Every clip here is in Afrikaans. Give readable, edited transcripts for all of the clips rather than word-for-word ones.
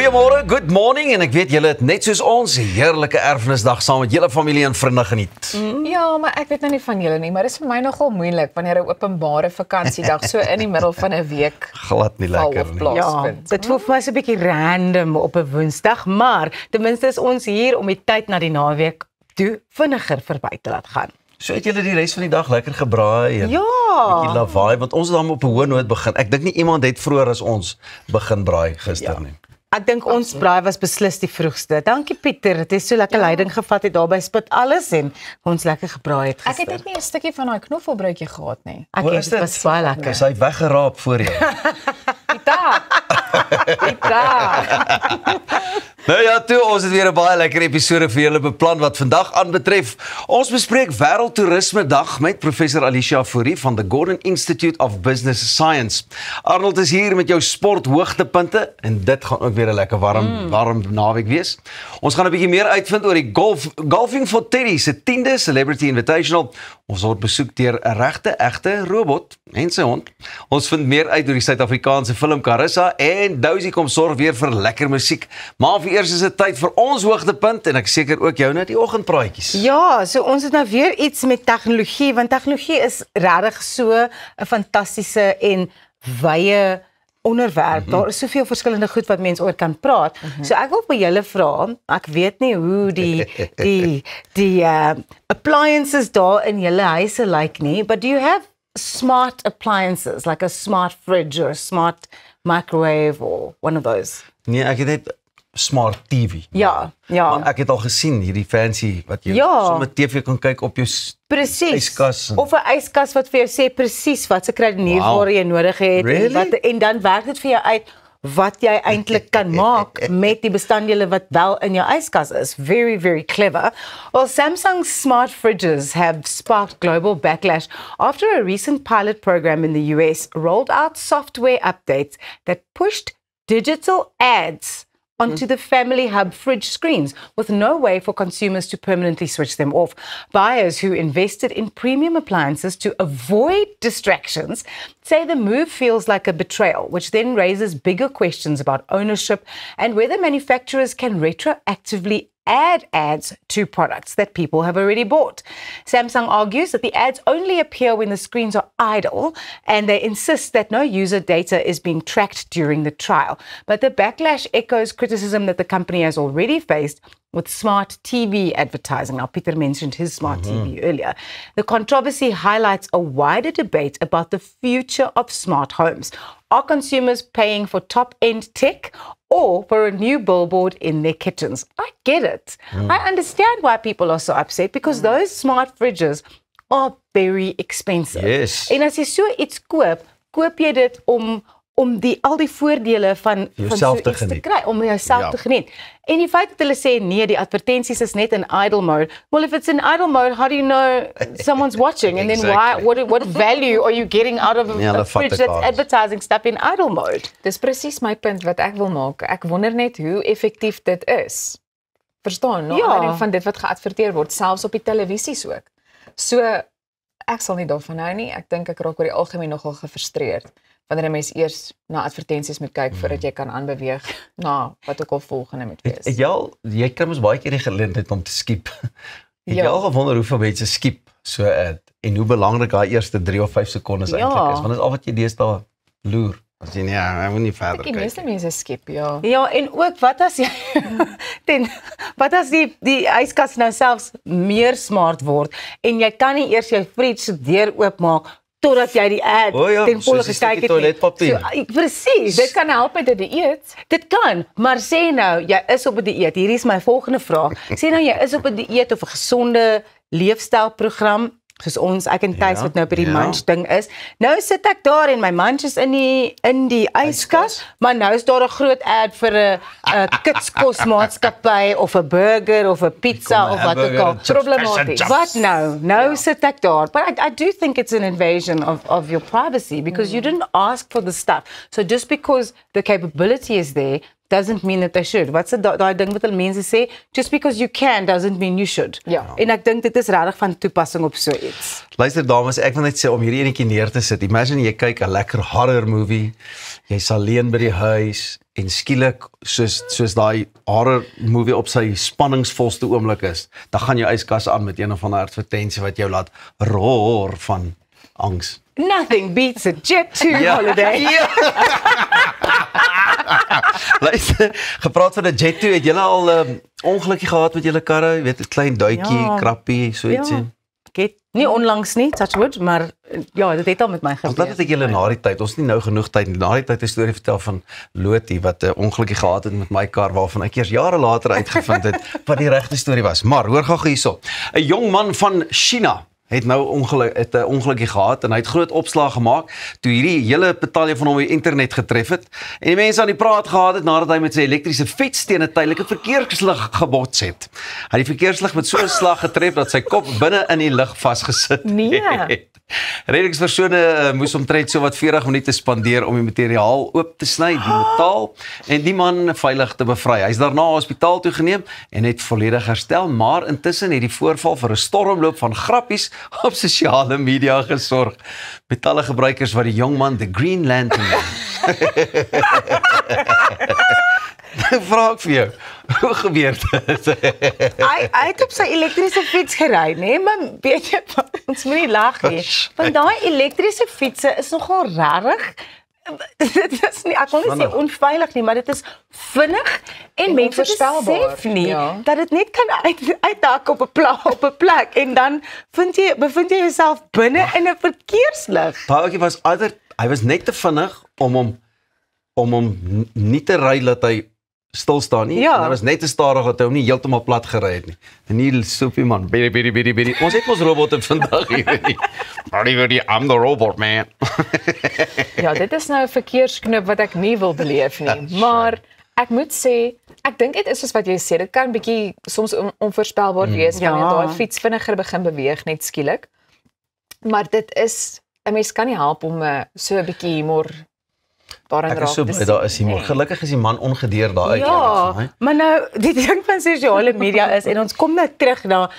Goeiemôre, good morning en ek weet julle het net soos ons 'n heerlike erfenisdag saam met julle familie en vriende geniet. Ja, maar ek weet nou nie van julle nie, maar dit is vir my nogal moeilik wanneer 'n openbare vakansiedag so in die middel van 'n week Glad nie lekker nie. Ja, dit voel vir my so 'n bietjie random op 'n Woensdag, maar ten minste is ons hier om die tyd na die naweek toe vinniger verby te laat gaan. So het julle die res van die dag lekker gebraai en Ja. bietjie lawaai, want ons het dan op 'n hoë noot begin. Ek dink nie iemand het vroeër as ons begin braai gister nie. Ek dink ons braai was beslis die vroegste. Dankie Pieter, dit is so lekker leiding gevat het daar by Spit Alles en ons lekker gebraai het Ek gister. het net nie 'n stukkie van daai knoffelbroodjie gehad nie. Ek Hoe het is dit was baie lekker. Is hy weggeraap voor jou? Pita. Nou ja, toe, ons het weer 'n baie lekker episode vir julle beplan wat vandag aanbetref. Ons bespreek Wêreldtoerisme Dag met professor Alicia Fourie van the Gordon Institute of Business Science. Arnold is hier met jou sport hoogtepunte en dit gaan ook weer 'n lekker warm naweek wees. Ons gaan 'n bietjie meer uitvind oor die Golfing for Teddy se 10de Celebrity Invitational. Ons word besoek deur 'n egte robot en sy hond. Ons vind meer uit oor die Suid-Afrikaanse film Carissa en Dousie kom sorg weer vir lekker musiek. Maar vir eers is dit tyd vir ons hoogtepunt en ek seker ook jou net die oggendpraatjies. Ja, so ons het nou weer iets met tegnologie, want tegnologie is regtig so 'n fantastiese en wye onderwerp. Daar is soveel verskillende goed wat mense oor kan praat. So ek wil vir julle vra, ek weet nie hoe die appliances daar in julle huise lyk nie, but do you have smart appliances like a smart fridge or a smart microwave or one of those? Nee, ek het net smart TV. Ja. Maar ek het al gesien hierdie fancy wat jy sommer TV kan kyk op jou Presies. yskas. Of 'n yskas wat vir jou sê presies wat se kredieniersware jy nodig het en dan werk dit vir jou uit wat jy eintlik kan maak met die bestanddele wat wel in jou yskas is. Very, very clever. Well, Samsung's smart fridges have sparked global backlash after a recent pilot program in the US rolled out software updates that pushed digital ads onto the Family Hub fridge screens with no way for consumers to permanently switch them off. Buyers who invested in premium appliances to avoid distractions say the move feels like a betrayal, which then raises bigger questions about ownership and whether manufacturers can retroactively add ads to products that people have already bought. Samsung argues that the ads only appear when the screens are idle, and they insist that no user data is being tracked during the trial. But the backlash echoes criticism that the company has already faced with smart TV advertising. Now, Peter mentioned his smart TV earlier. The controversy highlights a wider debate about the future of smart homes. Are consumers paying for top-end tech or for a new billboard in their kitchens? I get it. I understand why people are so upset because those smart fridges are very expensive. Yes. En as jy so iets koop jy dit om al die voordele van jouself so te geniet. kry, om jouself te geniet. En die feit dat hulle sê nee, die advertensies is net in idle mode. Well, if it's in idle mode, how do you know someone's watching? And then what value are you getting out of a fridge that's advertising stuff in idle mode? Dis presies my punt wat ek wil maak. Ek wonder net hoe effektief dit is. Verstaan? Nou, van dit wat geadverteer word, selfs op die televisies ook. So ek sal nie daarvan hou nie. Ek dink ek raak oor die algemeen nogal gefrustreerd wanneer 'n mens eers na advertensies moet kyk voordat jy kan aanbeweeg na wat ook al volgende moet wees. Jy kry mos baie keer die geleentheid om te skiep. Het jy al gewonder hoeveel mense skiep so ad en hoe belangrik daai eerste 3 of 5 sekondes eintlik is, want dit is al wat jy deesdae loer. As jy ek wil nie verder kyk. Die meeste mense skip, ja. Ja, en ook wat as jy wat as die yskas nou selfs meer smart word en jy kan nie eers jou fridge se deur oopmaak totdat jy die ad ten volle gekyk het. So, presies. Dit kan help met 'n dieet. Dit kan, maar sê nou, jy is op 'n dieet. Hier is my volgende vraag. Sê nou jy is op 'n dieet of 'n gesonde leefstylprogram, soos ons, ek en Thys wat nou by die munch ding is. Nou sit ek daar en my munch is in die yskas, maar nou is daar 'n groot ad vir 'n kitskosmaatskappy of 'n burger of 'n pizza of wat ook al. Problematies. Wat nou? Nou sit ek daar. But I do think it's an invasion of your privacy because you didn't ask for the stuff. So just because the capability is there doesn't mean that they should. Wat's daai ding wat hulle mense sê, just because you can doesn't mean you should. Ja. En ek dink dit is regtig van toepassing op so iets. Luister dames, ek wil net sê om hierdie enetjie neer te sit. Imagine jy kyk 'n lekker horror movie, jy's alleen by die huis en skielik soos daai horror movie op sy spanningsvolste oomblik is, dan gaan jou yskas aan met een of ander advertensie wat jou laat roar van angs. Nothing beats a Jet2 holiday. Ja. Luister, gepraat van 'n Jet2, het julle al ongelukkie gehad met julle karre? Jy weet, 'n klein duitjie, krappie, so ietsie. Ek het nie onlangs nie, touch wood, maar ja, dit het al met my gebeur. Want dat ek julle na die tyd, ons het nie nou genoeg tyd nie, na die tyd 'n storie vertel van Lotie wat 'n ongelukkie gehad het met my kar waarvan ek eers jare later uitgevind het wat die regte storie was. Maar hoor gou hierso. 'n Jong man van China het nou 'n ongelukkie gehad en hy het groot opslag gemaak toe hierdie hele betalje van hom op die internet getref het en die mense aan die praat gehad het nadat hy met sy elektriese fiets teen 'n tydelike verkeerslig gebots het. Hy het die verkeerslig met so 'n slag getref dat sy kop binne in die lug vasgesit het. Reddingspersone moes omtrent so wat 40 minute spandeer om die materiaal oop te sny, die metaal, en die man veilig te bevry. Hy is daarna hospitaal toe geneem en het volledig herstel, maar intussen het die voorval vir 'n stormloop van grappies op sosiale media gesorg. Met alle gebruikers wat die jong man the Green Lantern nou vra ek vir jou, hoe gebeur dit? Hy het op sy elektriese fiets gery, nee, maar weet jy, ons moet nie lag nie. Want daai elektriese fietsse is nogal rarig. Dit is nie, ek wil nie sê onveilig nie, maar dit is vinnig en mense besef nie dat dit net kan uitdak op 'n plek en dan bevind jy jouself binne in 'n verkeerslig. Daai was hy was net te vinnig om hom nie te ry dat hy stil staan nie. En hy was net te stadig dat hy hom nie heeltemal plat gery het nie. En hier soepie man, bidi. Ons het ons robotte vandag hier nie. I'm the robot man. Ja, dit is nou 'n verkeersknip wat ek nie wil beleef nie, maar ek moet sê, ek dink dit is soos wat jy sê, dit kan bietjie soms onvoorspelbaar wees wanneer daai fiets vinniger begin beweeg net skielik. Maar dit is 'n mens kan nie help om so 'n bietjie humor daarin raak. Ek is so bly daar is humor. Gelukkig is die man ongedeer daar uit. Ja, maar nou die ding van sosiale media is en ons kom nou terug na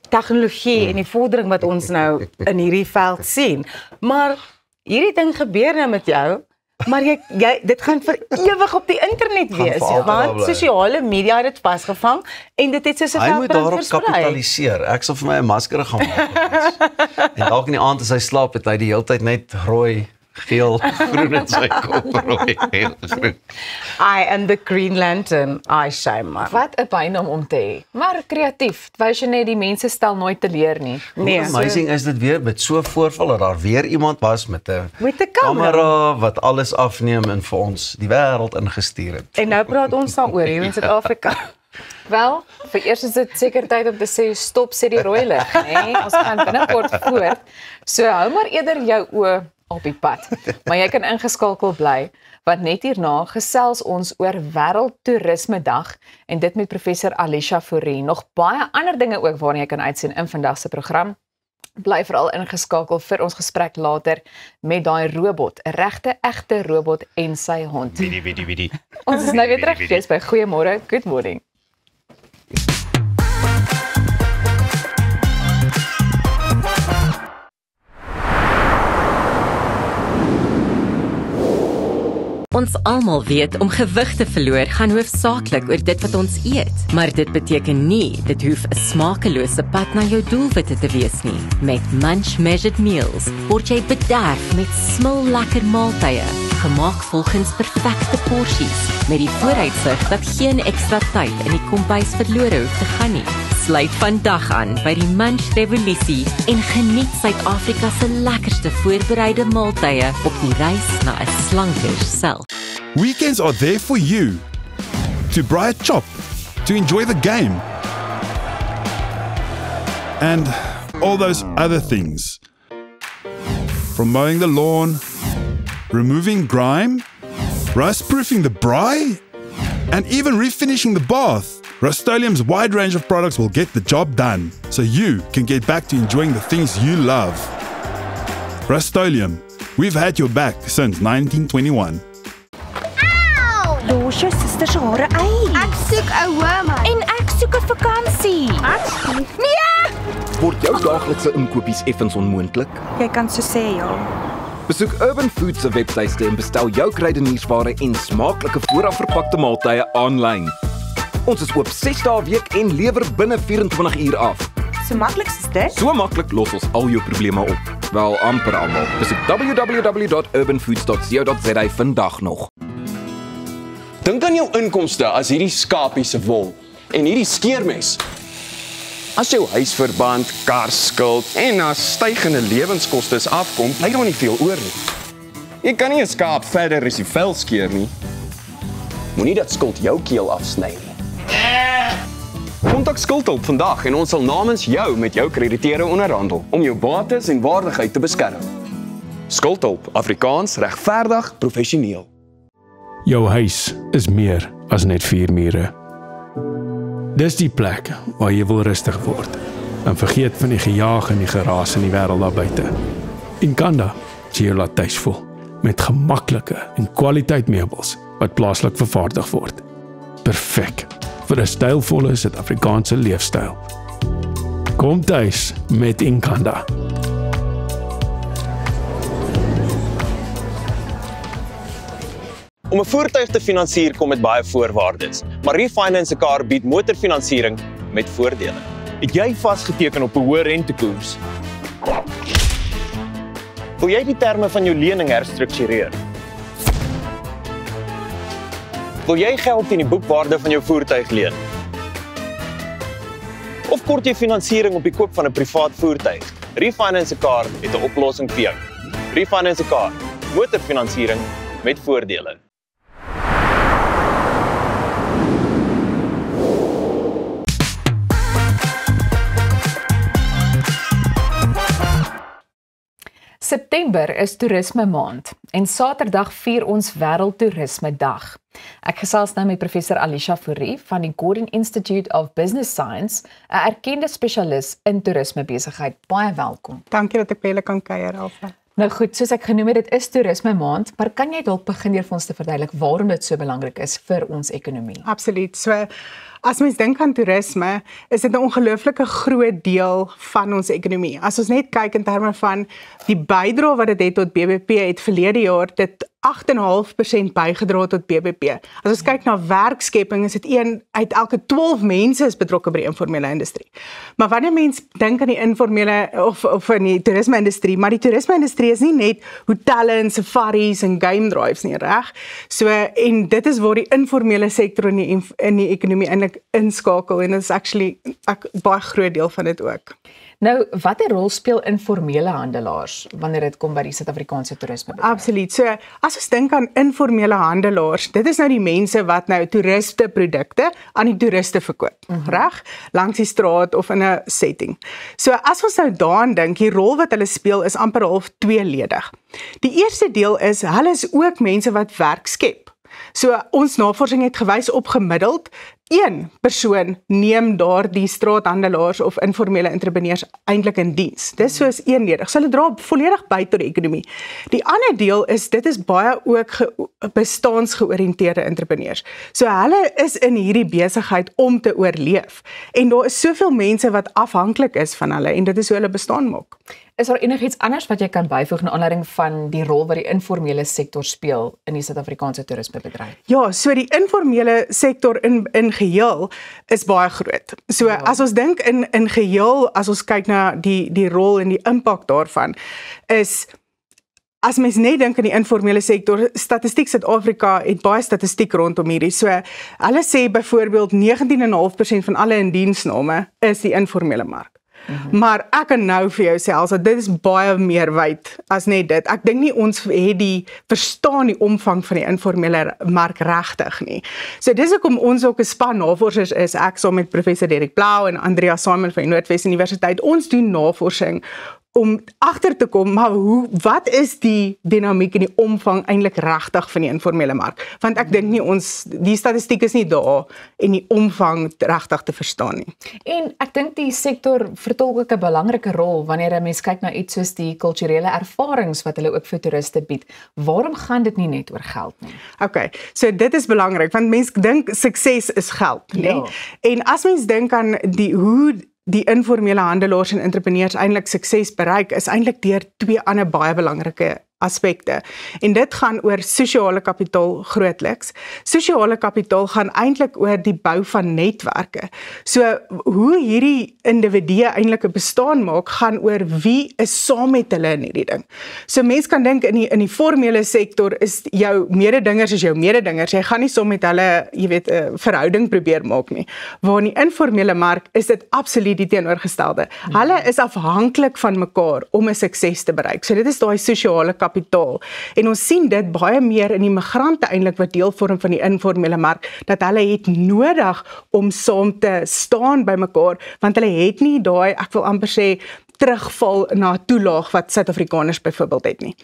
tegnologie en die vordering wat ons nou in hierdie veld sien. Maar hierdie ding gebeur nou met jou, maar jy dit gaan vir ewig op die internet wees, want sosiale media het dit vasgevang en dit het soos 'n veldbrand versprei. Hy moet daarop kapitaliseer. Ek sal vir my 'n masker gaan maak. En dalk in die aand as hy slaap, het hy die hele tyd net rooi, geel, groen in sy kop, rooi, geel, groen. I am the Green Lantern. I shame man. Wat 'n bynaam om te hê. Maar kreatief. Wys jy net die mense stel nooit teleur nie. Nee, amazing is dit weer met so 'n voorval dat daar weer iemand was met 'n kamera wat alles afneem en vir ons die wêreld ingestuur het. En nou praat ons daaroor hier in Suid-Afrika. Wel, vir eers is dit seker tyd om te sê stop sê die rooi lig, nê? Ons gaan binnekort voort. So hou maar eerder jou oë op die pad. Maar jy kan ingeskakel bly, want net hierna gesels ons oor Wêreldtoerisme Dag en dit met professor Alicia Fourie. Nog baie ander dinge ook waarna jy kan uitsien in vandag se program. Bly veral ingeskakel vir ons gesprek later met daai robot, 'n egte robot en sy hond. Bidi. Ons is nou weer terug, jy's by Goeiemôre, good morning. Ons almal weet om gewig te verloor gaan hoofsaaklik oor dit wat ons eet, maar dit beteken nie dit hoef 'n smakelose pad na jou doelwitte te wees nie. Met Munch Measured Meals word jy bederf met smullekker maaltye, gemaak volgens perfekte porsies, met die vooruitsig dat geen ekstra tyd in die kombuis verlore hoef te gaan nie. Sluit vandag aan by die Munch Revolusie en geniet Suid-Afrika se lekkerste voorbereide maaltye op die reis na 'n slanker self. Weekends are there for you. To braai 'n chop, to enjoy the game, and all those other things. From mowing the lawn, removing grime, rust-proofing the braai, and even refinishing the bath. Rust-Oleum's wide range of products will get the job done, so you can get back to enjoying the things you love. Rust-Oleum, we've had your back since 1921. Ouch! Los jou suster se hare uit. Ek soek 'n ouma. En ek soek 'n vakansie. Nee! Word jou daaglikse inkopies effens onmoontlik? Jy kan so sê, ja. Besoek Urban Foods se webtuiste en bestel jou kruideniersware en smaaklike voorafverpakte maaltye aanlyn. Ons is oop 6 dae 'n week en lewer binne 24 uur af. So maklik is dit. So maklik los ons al jou probleme op. Wel amper almal. Besoek www.urbanfoods.co.za vandag nog. Dink aan jou inkomste as hierdie skapie se wol en hierdie skeermes. As jou huisverband, karskuld en as stygende lewenskoste afkom, bly daar nie veel oor nie. Jy kan nie 'n skaap verder as die vel skeer nie. Moenie dat skuld jou keel afsny nie. Kontak Skuldhulp vandag en ons sal namens jou met jou krediteure onderhandel om jou bates en waardigheid te beskerm. Skuldhulp, Afrikaans, regverdig, professioneel. Jou huis is meer as net 4 mure. Dis die plek waar jy wil rustig word en vergeet van die gejaag en die geraas in die wêreld daar buite. Inkanda sê jou laat tuis voel met gemaklike en kwaliteit meubels wat plaaslik vervaardig word. Perfek vir 'n stylvolle Suid-Afrikaanse leefstyl. Kom tuis met Inkanda. Om 'n voertuig te finansier kom met baie voorwaardes, maar Refinance 'n Car bied motorfinansiering met voordele. Het jy vasgeteken op 'n hoë rentekoers? Wil jy die terme van jou lening herstruktureer? Wil jy geld teen die boekwaarde van jou voertuig leen? Of kort jy finansiering op die koop van 'n privaat voertuig? Refinance 'n Car het 'n oplossing vir jou. Refinance 'n Car, motorfinansiering met voordele. September is toerisme maand en Saterdag vier ons Wêreldtoerisme Dag. Ek gesels nou met professor Alicia Fourie van die Gordon Institute of Business Science, 'n erkende spesialis in toerismebesigheid. Baie welkom. Dankie dat ek by julle kan kuier, Alfa. Nou goed, soos ek genoem het, dit is toerisme maand, maar kan jy dalk begin deur vir ons te verduidelik waarom dit so belangrik is vir ons ekonomie? Absoluut. So as mens dink aan toerisme, is dit 'n ongelooflike groot deel van ons ekonomie. As ons net kyk in terme van die bydrae wat dit het tot BBP, het verlede jaar dit 8,5% bygedra tot BBP. As ons kyk na werkskepping, is dit 1 uit elke 12 mense is betrokke by die informele industrie. Maar wanneer mens dink aan die informele of in die toerisme-industrie, maar die toerisme-industrie is nie net hotelle en safaris en game drives nie, reg? So en dit is waar die informele sektor in die ekonomie eintlik inskakel en dit is actually 'n baie groot deel van dit ook. Nou, watter rol speel informele handelaars wanneer dit kom by die Suid-Afrikaanse toerisme? Absoluut. So, as ons dink aan informele handelaars, dit is nou die mense wat nou toeriste produkte aan die toeriste verkoop, reg? Langs die straat of in 'n setting. So, as ons nou daaraan dink, die rol wat hulle speel is amper half tweeledig. Die eerste deel is, hulle is ook mense wat werk skep. So, ons navorsing het gewys op gemiddeld 1 persoon neem daardie straathandelaars of informele entrepreneurs eintlik in diens. Dis soos eenledig. So hulle dra volledig by tot die ekonomie. Die ander deel is, dit is baie ook bestaansgeoriënteerde entrepreneurs. So hulle is in hierdie besigheid om te oorleef. En daar is soveel mense wat afhanklik is van hulle en dit is hoe hulle bestaan maak. Is daar enigiets anders wat jy kan byvoeg na aanleiding van die rol wat die informele sektor speel in die Suid-Afrikaanse toerismebedryf? Ja, so die informele sektor in geheel is baie groot. So as ons dink in geheel, as ons kyk na die rol en die impak daarvan, is as mens net dink aan die informele sektor, Statistiek Suid-Afrika het baie statistiek rondom hierdie. So hulle sê byvoorbeeld 19,5% van alle indiensname is die informele mark. Maar ek kan nou vir jou sê, also dit is baie meer wyd as net dit. Ek dink nie ons het verstaan die omvang van die informele mark regtig nie. So dis hoekom ons ook 'n span navorsers is, ek saam met professor Derek Blau en Andrea Simon van die Noordwes Universiteit, ons doen navorsing om agter te kom, maar wat is die dinamiek en die omvang eintlik regtig van die informele mark? Want ek dink nie die statistiek is nie daar en die omvang regtig te verstaan nie. En ek dink die sektor vertolk ook 'n belangrike rol wanneer 'n mens kyk na iets soos die kulturele ervarings wat hulle ook vir toeriste bied. Waarom gaan dit nie net oor geld nie? Okay, so dit is belangrik want mense dink sukses is geld, né? En as mens dink aan hoe die informele handelaars en entrepreneurs eintlik sukses bereik, is eintlik deur 2 ander baie belangrike aspekte. En dit gaan oor sosiale kapitaal grootliks. Sosiale kapitaal gaan eintlik oor die bou van netwerke. So hoe hierdie individue eintlik 'n bestaan maak, gaan oor wie is saam met hulle in hierdie ding. So mense kan dink in die formele sektor is jou mededingers is jou mededingers. Jy gaan nie saam met hulle, jy weet, 'n verhouding probeer maak nie. Waar in die informele mark is dit absoluut die teenoorgestelde. Hulle is afhanklik van mekaar om 'n sukses te bereik. So dit is daai sosiale kapitaal. En ons sien dit baie meer in die migrante eintlik wat deel vorm van die informele mark, dat hulle het nodig om saam te staan by mekaar, want hulle het nie daai, ek wil amper sê, terugval na 'n toelaag wat Suid-Afrikaners byvoorbeeld het nie.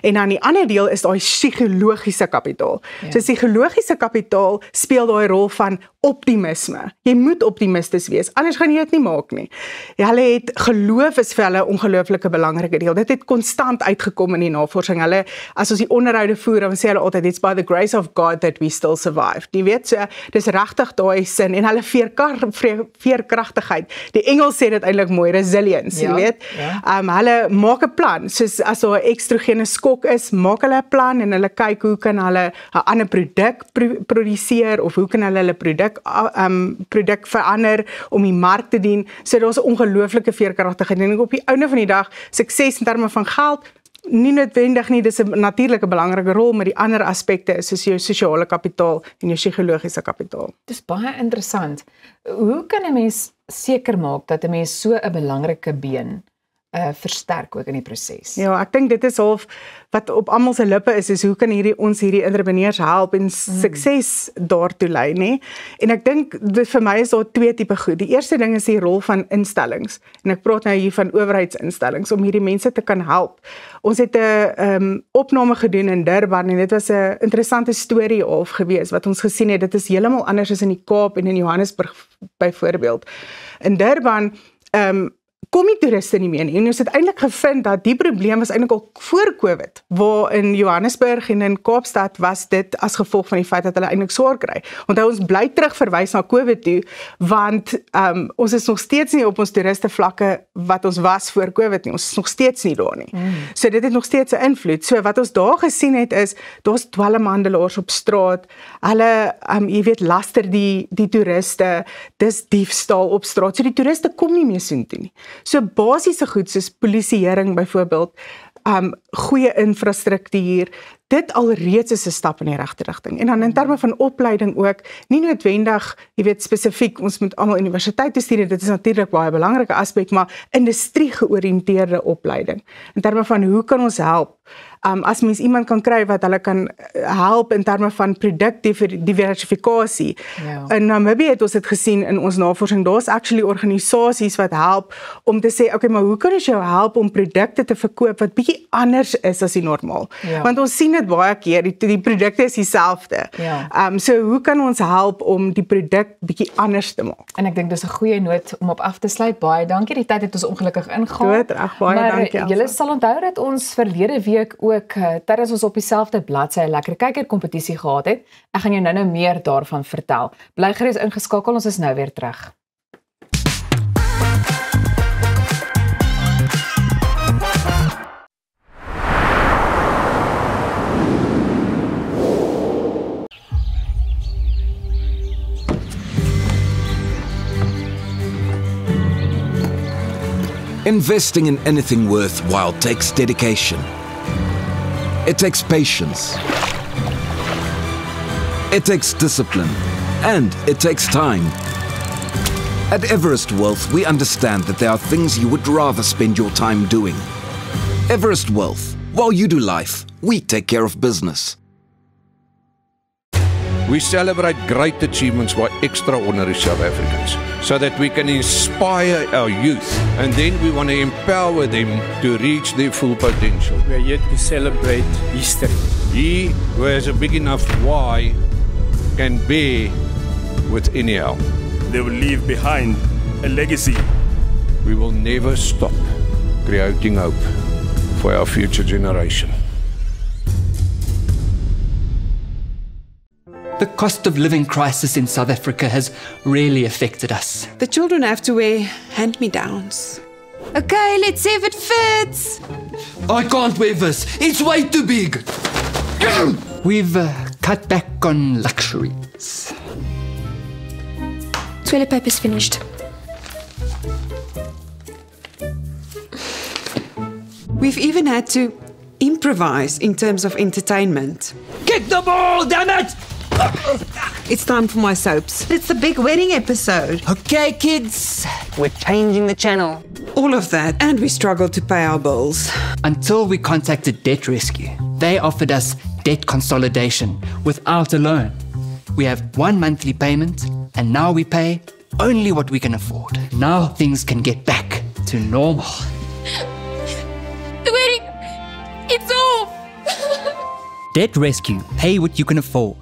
En dan die ander deel is daai psigologiese kapitaal. So psigologiese kapitaal speel daai rol van optimisme. Jy moet optimisties wees, anders gaan jy dit nie maak nie. Hulle het geloof is vir hulle 'n ongelooflike belangrike deel. Dit het konstant uitgekom in die navorsing. Hulle, as ons die onderhoude voer, dan sê hulle altyd, it's by the grace of God that we still survive. Jy weet, so dis regtig daai sin en hulle veerkragtigheid. Die Engels sê dit eintlik mooi, resilience, jy weet. Hulle maak 'n plan, soos as daar 'n ekstrogene skok is, maak hulle 'n plan en hulle kyk hoe kan hulle 'n ander produk produseer of hoe kan hulle produk verander om die mark te dien. So daar's 'n ongelooflike veerkragtigheid en op die einde van die dag sukses in terme van geld nie noodwendig nie, dis 'n natuurlike belangrike rol, maar die ander aspekte is soos jou sosiale kapitaal en jou psigologiese kapitaal. Dis baie interessant. Hoe kan 'n mens seker maak dat 'n mens so 'n belangrike been versterk ook in die proses? Ja, ek dink dit is half wat op almal se lippe is hoe kan ons hierdie entrepreneurs help en sukses daartoe lei, nê? En ek dink vir my is daar 2 tipe goed. Die eerste ding is die rol van instellings. En ek praat nou hier van owerheidsinstellings om hierdie mense te kan help. Ons het 'n opname gedoen in Durban en dit was 'n interessante storie of gewees wat ons gesien het. Dit is heeltemal anders as in die Kaap en in Johannesburg byvoorbeeld. In Durban kom die toeriste nie meer nie. En ons het eintlik gevind dat die probleem was eintlik al voor COVID, waar in Johannesburg en in Kaapstad was dit as gevolg van die feit dat hulle eintlik swaar kry. Onthou ons bly terug verwys na COVID toe, want ons is nog steeds nie op ons toeriste vlakke wat ons was voor COVID nie. Ons is nog steeds nie daar nie. So dit het nog steeds 'n invloed. So wat ons daar gesien het is, daar's dwelmhandelaars op straat. Hulle jy weet laster die toeriste, dis diefstal op straat. So die toeriste kom nie meer soontoe nie. So basiese goed soos polisieering byvoorbeeld, goeie infrastruktuur, dit alreeds is 'n stap in die regte rigting. En dan in terme van opleiding ook, nie noodwendig, jy weet spesifiek, ons moet almal universiteit toe studeer, dit is natuurlik baie 'n belangrike aspek, maar industrie georiënteerde opleiding. In terme van hoe kan ons help? As mens iemand kan kry wat hulle kan help in terme van produkdiversifikasie. In Namibië het ons dit gesien in ons navorsing, daar's actually organisasies wat help om te sê, okay, maar hoe kan ons jou help om produkte te verkoop wat bietjie anders is as die normaal? Want ons sien dit baie keer, die produkte is dieselfde. So hoe kan ons help om die produk bietjie anders te maak? En ek dink dis 'n goeie noot om op af te sluit. Baie dankie, die tyd het ons ongelukkig ingehaal. Baie dankie. Julle sal onthou dat ons verlede week ook terwyl ons op dieselfde bladsy 'n lekker kykerkompetisie gehad het. Ek gaan jou nou meer daarvan vertel. Bly gerus ingeskakel, ons is nou weer terug. Investing in anything worthwhile takes dedication. It takes patience. It takes discipline. And it takes time. At Everest Wealth, we understand that there are things you would rather spend your time doing. Everest Wealth. While you do life, we take care of business. We celebrate great achievements by extraordinary South Africans so that we can inspire our youth, and then we want to empower them to reach their full potential. We are here to celebrate history. He who has a big enough why can bear with anyhow. They will leave behind a legacy. We will never stop creating hope for our future generation. The cost of living crisis in South Africa has really affected us. The children have to wear hand-me-downs. Okay, let's see if it fits. I can't wear this. It's way too big. We've cut back on luxuries. Toilet paper's finished. We've even had to improvise in terms of entertainment. Kick the ball, damn it! It's time for my soaps. It's the big wedding episode. Okay, kids, we're changing the channel. All of that, and we struggled to pay our bills. Until we contacted Debt Rescue. They offered us debt consolidation without a loan. We have one monthly payment, and now we pay only what we can afford. Now things can get back to normal. The wedding, it's off. Debt Rescue. Pay what you can afford.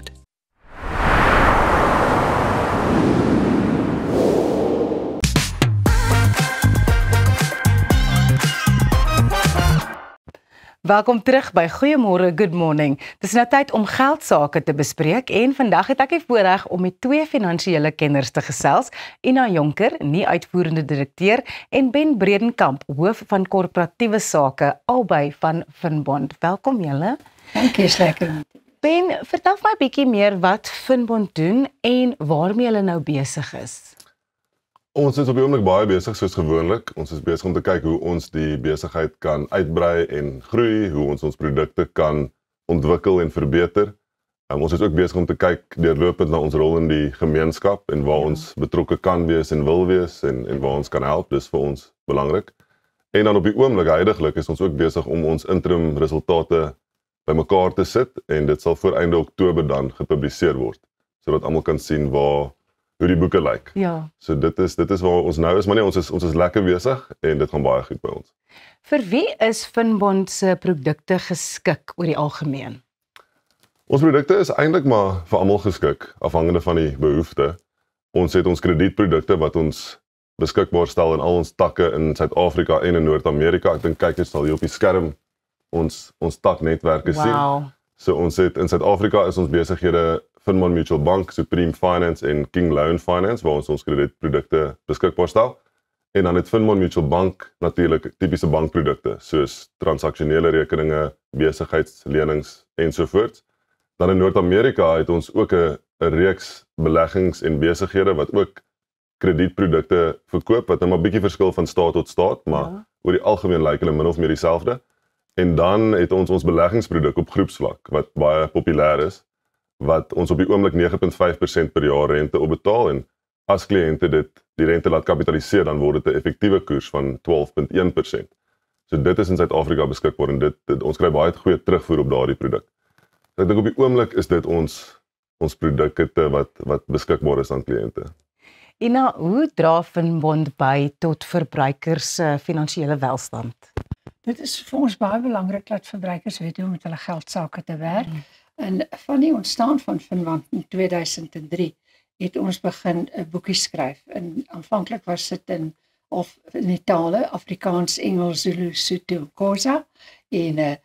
Welkom terug by Goeiemôre, Good Morning. Dis nou tyd om geldsaake te bespreek en vandag het ek die voorreg om met twee finansiële kenners te gesels. Ina Jonker, nie uitvoerende direkteur, en Ben Bredenkamp, hoof van korporatiewe sake, albei van Finbond. Welkom julle. Dankie, is lekker. Ben, vertel my 'n bietjie meer wat Finbond doen en waarmee hulle nou besig is. Ons is op die oomblik baie besig soos gewoonlik. Ons is besig om te kyk hoe ons die besigheid kan uitbrei en groei, hoe ons produkte kan ontwikkel en verbeter. Ons is ook besig om te kyk deurlopend na ons rol in die gemeenskap en waar ons betrokke kan wees en wil wees en waar ons kan help. Dis vir ons belangrik. En dan op die oomblik huidiglik is ons ook besig om ons interim resultate bymekaar te sit en dit sal voor einde Oktober dan gepubliseer word, sodat almal kan sien hoe die boeke lyk. Ja. So dit is waar ons nou is, maar nee, ons is lekker besig en dit gaan baie goed by ons. Vir wie is Finbond se produkte geskik oor die algemeen? Ons produkte is eintlik maar vir almal geskik, afhangende van die behoefte. Ons het ons kredietprodukte wat ons beskikbaar stel in al ons takke in Suid-Afrika en in Noord-Amerika. Ek dink kykers sal hier op die skerm ons taknetwerke sien. So ons het in Suid-Afrika is ons besighede Finbond Mutual Bank, Supreme Finance en King Loan Finance, waar ons kredietprodukte beskikbaar stel. En dan het Finbond Mutual Bank natuurlik tipiese bankprodukte, soos transaksionele rekeninge, besigheidslenings ensovoorts. Dan in Noord-Amerika het ons ook 'n reeks beleggings en besighede wat ook kredietprodukte verkoop, wat nou maar bietjie verskil van staat tot staat, maar oor die algemeen lyk hulle min of meer dieselfde. En dan het ons beleggingsproduk op groepsvlak, wat baie populêr is, wat ons op die oomblik 9.5% per jaar rente op betaal, en as kliënte die rente laat kapitaliseer, dan word dit 'n effektiewe koers van 12.1%. So dit is in Suid-Afrika beskikbaar, en ons kry baie goeie terugvoer op daardie produk. Ek dink op die oomblik is dit ons produkte wat beskikbaar is aan kliënte. Ina, hoe dra Finbond by tot verbruikers se finansiële welstand? Dit is vir ons baie belangrik dat verbruikers weet hoe om met hulle geldsaake te werk. En van die ontstaan van Finbond in 2003 het ons begin 'n boekie skryf. En aanvanklik was dit in die tale Afrikaans, Engels, Zulu, Sotho, Xhosa, en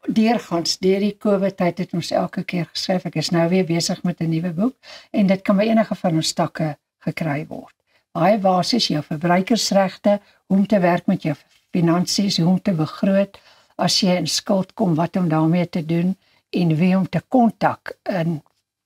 deurgaans deur die COVID-tyd het ons elke keer geskryf. Ek is nou weer besig met 'n nuwe boek en dit kan by enige van ons takke gekry word. Baie basies jou verbruikersregte, hoe om te werk met jou finansies, hoe om te begroot, as jy in skuld kom, wat om daarmee te doen en wie om te kontak in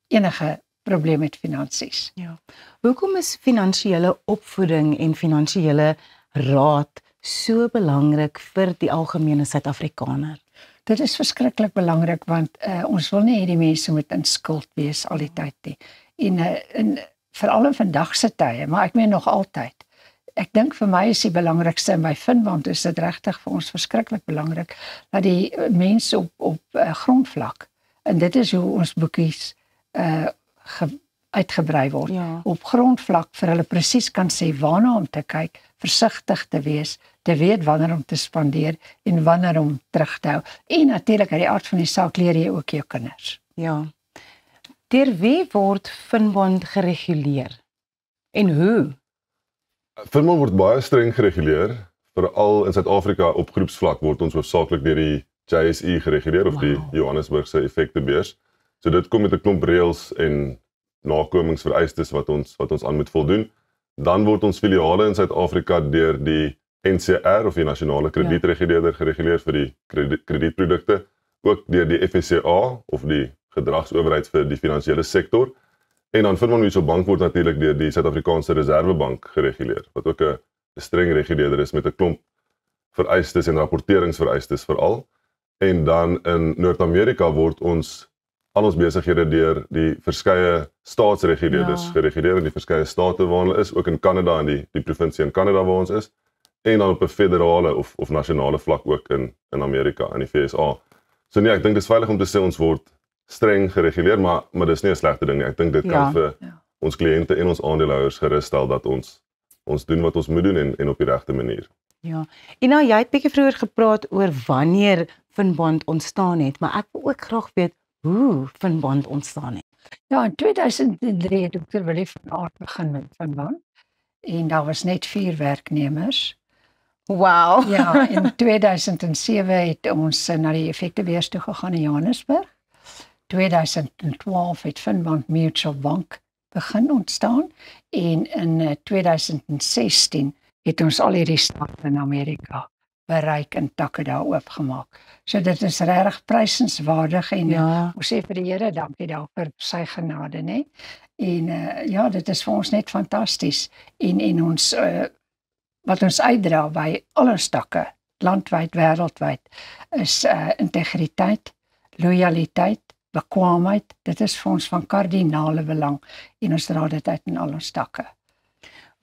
enige probleem met finansies. Ja. Hoekom is finansiële opvoeding en finansiële raad so belangrik vir die algemene Suid-Afrikaner? Dit is verskriklik belangrik want ons wil nie hê die mense moet in skuld wees al die tyd nie. En veral in vandag se tye, maar ek meen nog altyd. Ek dink vir my is die belangrikste in my Finbond is dit regtig vir ons verskriklik belangrik dat die mense op grondvlak, en dit is hoe ons boekies uitgebrei word. Op grondvlak vir hulle presies kan sê waarna om te kyk, versigtig te wees, te weet wanneer om te spandeer en wanneer om terug te hou. En natuurlik uit die aard van die saak leer jy ook jou kinders. Ja. Deur wie word Finbond gereguleer? En hoe? Finbond word baie streng gereguleer, veral in Suid-Afrika op groepsvlak word ons hoofsaaklik deur die JSE gereguleer of die Johannesburgse effektebeurs. So dit kom met 'n klomp reëls en nakomingsvereistes wat ons aan moet voldoen. Dan word ons filiale in Suid-Afrika deur die NCR of die Nasionale Kredietreguleerder gereguleer vir die kredietprodukte, ook deur die FSCA of die Gedragsowerheid vir die finansiële sektor. En dan Finbond Mutual Bank word natuurlik deur die Suid-Afrikaanse Reservebank gereguleer, wat ook 'n streng reguleerder is met 'n klomp vereistes en rapporteringsvereistes veral. En dan in Noord-Amerika word al ons besighede deur die verskeie staatsreguleerders gereguleer in die verskeie state waar hulle is, ook in Kanada en die provinsie in Kanada waar ons is, en dan op 'n federale of nasionale vlak ook in Amerika, in die VSA. So nee, ek dink dit is veilig om te sê ons word streng gereguleer, maar dis nie 'n slegte ding nie. Ek dink dit kan vir ons kliënte en ons aandeelhouers gerus stel dat ons doen wat ons moet doen en op die regte manier. Ja. Ina, jy het bietjie vroeër gepraat oor wanneer Finbond ontstaan het, maar ek wil ook graag weet hoe Finbond ontstaan het. Ja, in 2003 het Dr. Willie van Aert begin met Finbond en daar was net 4 werknemers. Wow. Ja, in 2007 het ons na die effektebeurs toe gegaan in Johannesburg. 2012 het Finbond Mutual Bank begin ontstaan en in 2016 het ons al hierdie stap in Amerika bereik en takke daar oopgemaak. So dit is regtig prysenswaardig en ons sê vir die Here dankie daarvoor sy genade, né? En dit is vir ons net fantasties en ons wat ons uitdra by al ons takke, landwyd, wêreldwyd, is integriteit, lojaliteit, bekwaamheid. Dit is vir ons van kardinale belang en ons dra dit uit in al ons takke.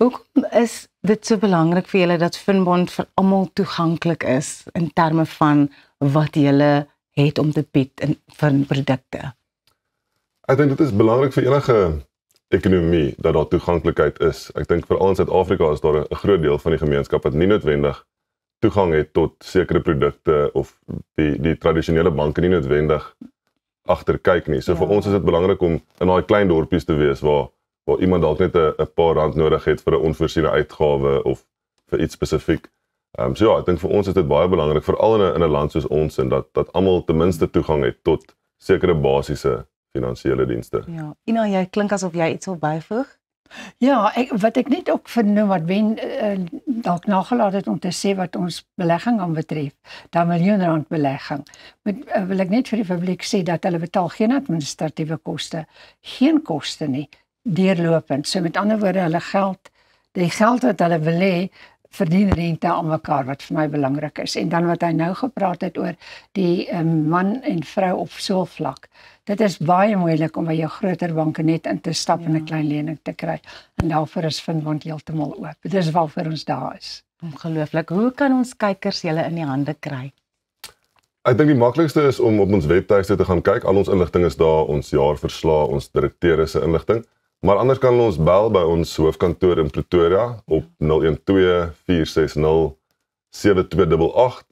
Hoekom is dit so belangrik vir julle dat Finbond vir almal toeganklik is in terme van wat julle het om te bied vir produkte? Ek dink dit is belangrik vir enige ekonomie dat daar toeganklikheid is. Ek dink veral in Suid-Afrika is daar 'n groot deel van die gemeenskap wat nie noodwendig toegang het tot sekere produkte of die tradisionele banke nie noodwendig agter kyk nie. So vir ons is dit belangrik om in daai klein dorpies te wees waar iemand dalk net 'n paar rand nodig het vir 'n onvoorsiene uitgawe of vir iets spesifiek. So ek dink vir ons is dit baie belangrik, veral in 'n land soos ons, en dat almal ten minste toegang het tot sekere basiese finansiële dienste. Ja, Ina, jy klink asof jy iets wil byvoeg. Ja, wat ek net ook vernoem wat wen dalk nagelaat het om te sê wat ons belegging aanbetref, daai miljoen-rand belegging. Wil ek net vir die publiek sê dat hulle betaal geen administratiewe koste, geen koste nie, deurlopend. So met ander woorde, die geld wat hulle wil hê, verdien rente aan mekaar, wat vir my belangrik is. En dan wat hy nou gepraat het oor die man en vrou op soulvlak. Dit is baie moeilik om by jou groter banke net in te stap en 'n klein lening te kry. En daarvoor is Finbond heeltemal oop. Dit is waarvoor ons daar is. Ongelooflik. Hoe kan ons kykers julle in die hande kry? Ek dink die maklikste is om op ons webtuiste te gaan kyk. Al ons inligting is daar, ons jaarverslae, ons direkteure se inligting. Maar anders kan ons bel by ons hoofkantoor in Pretoria op 012-460-7288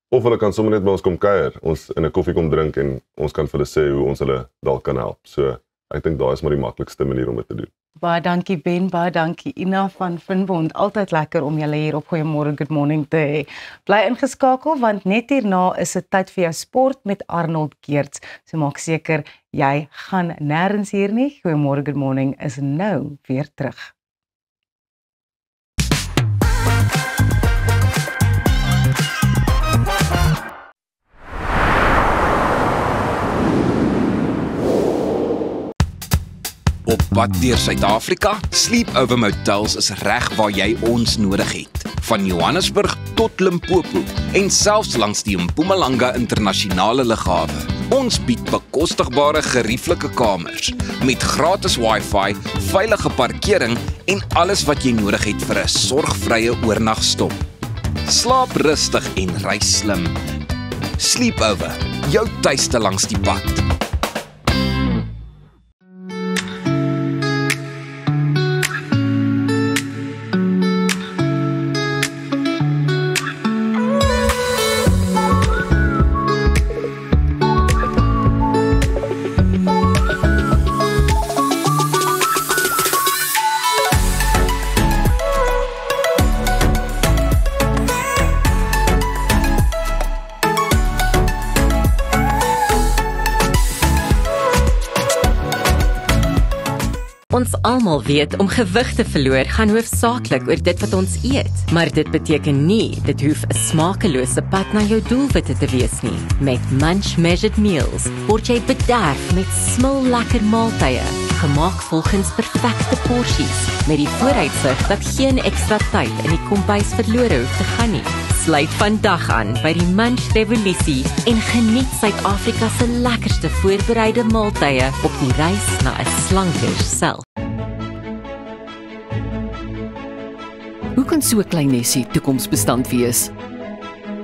of hulle kan sommer net by ons kom kuier, ons in 'n koffie kom drink en ons kan vir hulle sê hoe ons hulle dalk kan help. So ek dink daai is maar die maklikste manier om dit te doen. Baie dankie Ben, baie dankie Ina van Finbond. Altyd lekker om julle hier op Goeiemôre Good Morning te hê. Bly ingeskakel want net hierna is dit tyd vir jou sport met Arnold Geerts. So maak seker jy gaan nêrens hier nie. Goeiemôre Good Morning is nou weer terug. Op pad deur Suid-Afrika, Sleepover Motels is reg waar jy ons nodig het. Van Johannesburg tot Limpopo en selfs langs die Mpumalanga internasionale lughawe. Ons bied bekostigbare gerieflike kamers met gratis Wi-Fi, veilige parkering en alles wat jy nodig het vir 'n sorgvrye oornagstop. Slaap rustig en reis slim. Sleepover, jou tuiste langs die pad. Ons almal weet om gewig te verloor gaan hoofsaaklik oor dit wat ons eet, maar dit beteken nie dit hoef 'n smakelose pad na jou doelwitte te wees nie. Met Munch Measured Meals word jy bederf met smil lekker maaltye, gemaak volgens perfekte porsies, met die vooruitsig dat geen ekstra tyd in die kombuis verlore hoef te gaan nie. Sluit vandag aan by die Munch Revolusie en geniet Suid-Afrika se lekkerste voorbereide maaltye op die reis na 'n slanker self. Hoe kan so 'n klein nesie toekomsbestand wees?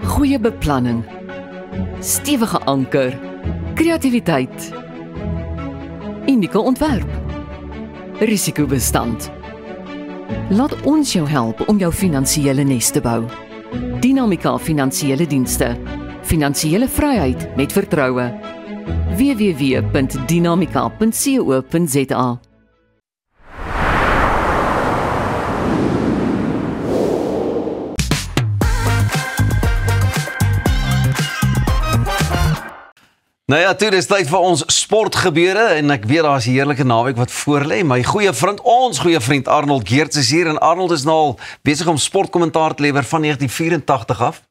Goeie beplanning, stewige anker, kreatiwiteit, unieke ontwerp, risikobestand. Laat ons jou help om jou finansiële nes te bou. Dinamika Finansiële Dienste. Finansiële vryheid met vertroue. www.dinamika.co.za. Nou ja, toe, dis tyd vir ons sportgebeure en ek weet daar is 'n heerlike naweek wat voorlê. My ons goeie vriend Arnold Geerts is hier en Arnold is nou al besig om sportkommentaar te lewer van 1984 af.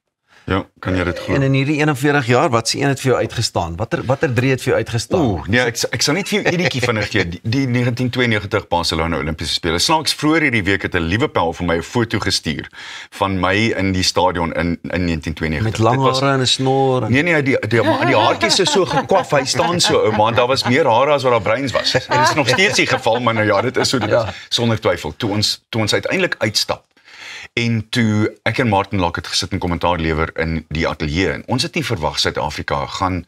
Ja, kan jy dit glo? En in hierdie 41 jaar, wat se een het vir jou uitgestaan? Watter 3 het vir jou uitgestaan? Nee, ek sal net vir jou edetjie vinnig gee. Die 1992 Barcelona Olimpiese spele. Snaaks vroeër hierdie week het 'n liewe pel vir my 'n foto gestuur van my in die stadion in 1992. Met lang hare en 'n snor. Nee, die haartjies is so gekwaf, hy staan so, maar daar was meer hare as wat daar breins was. Dit is nog steeds die geval, maar nou ja, dit is so sonder twyfel. Toe ons uiteindelik uitstap. En toe ek en Martin Locke het gesit en kommentaar lewer in die ateljee en ons het nie verwag Suid-Afrika gaan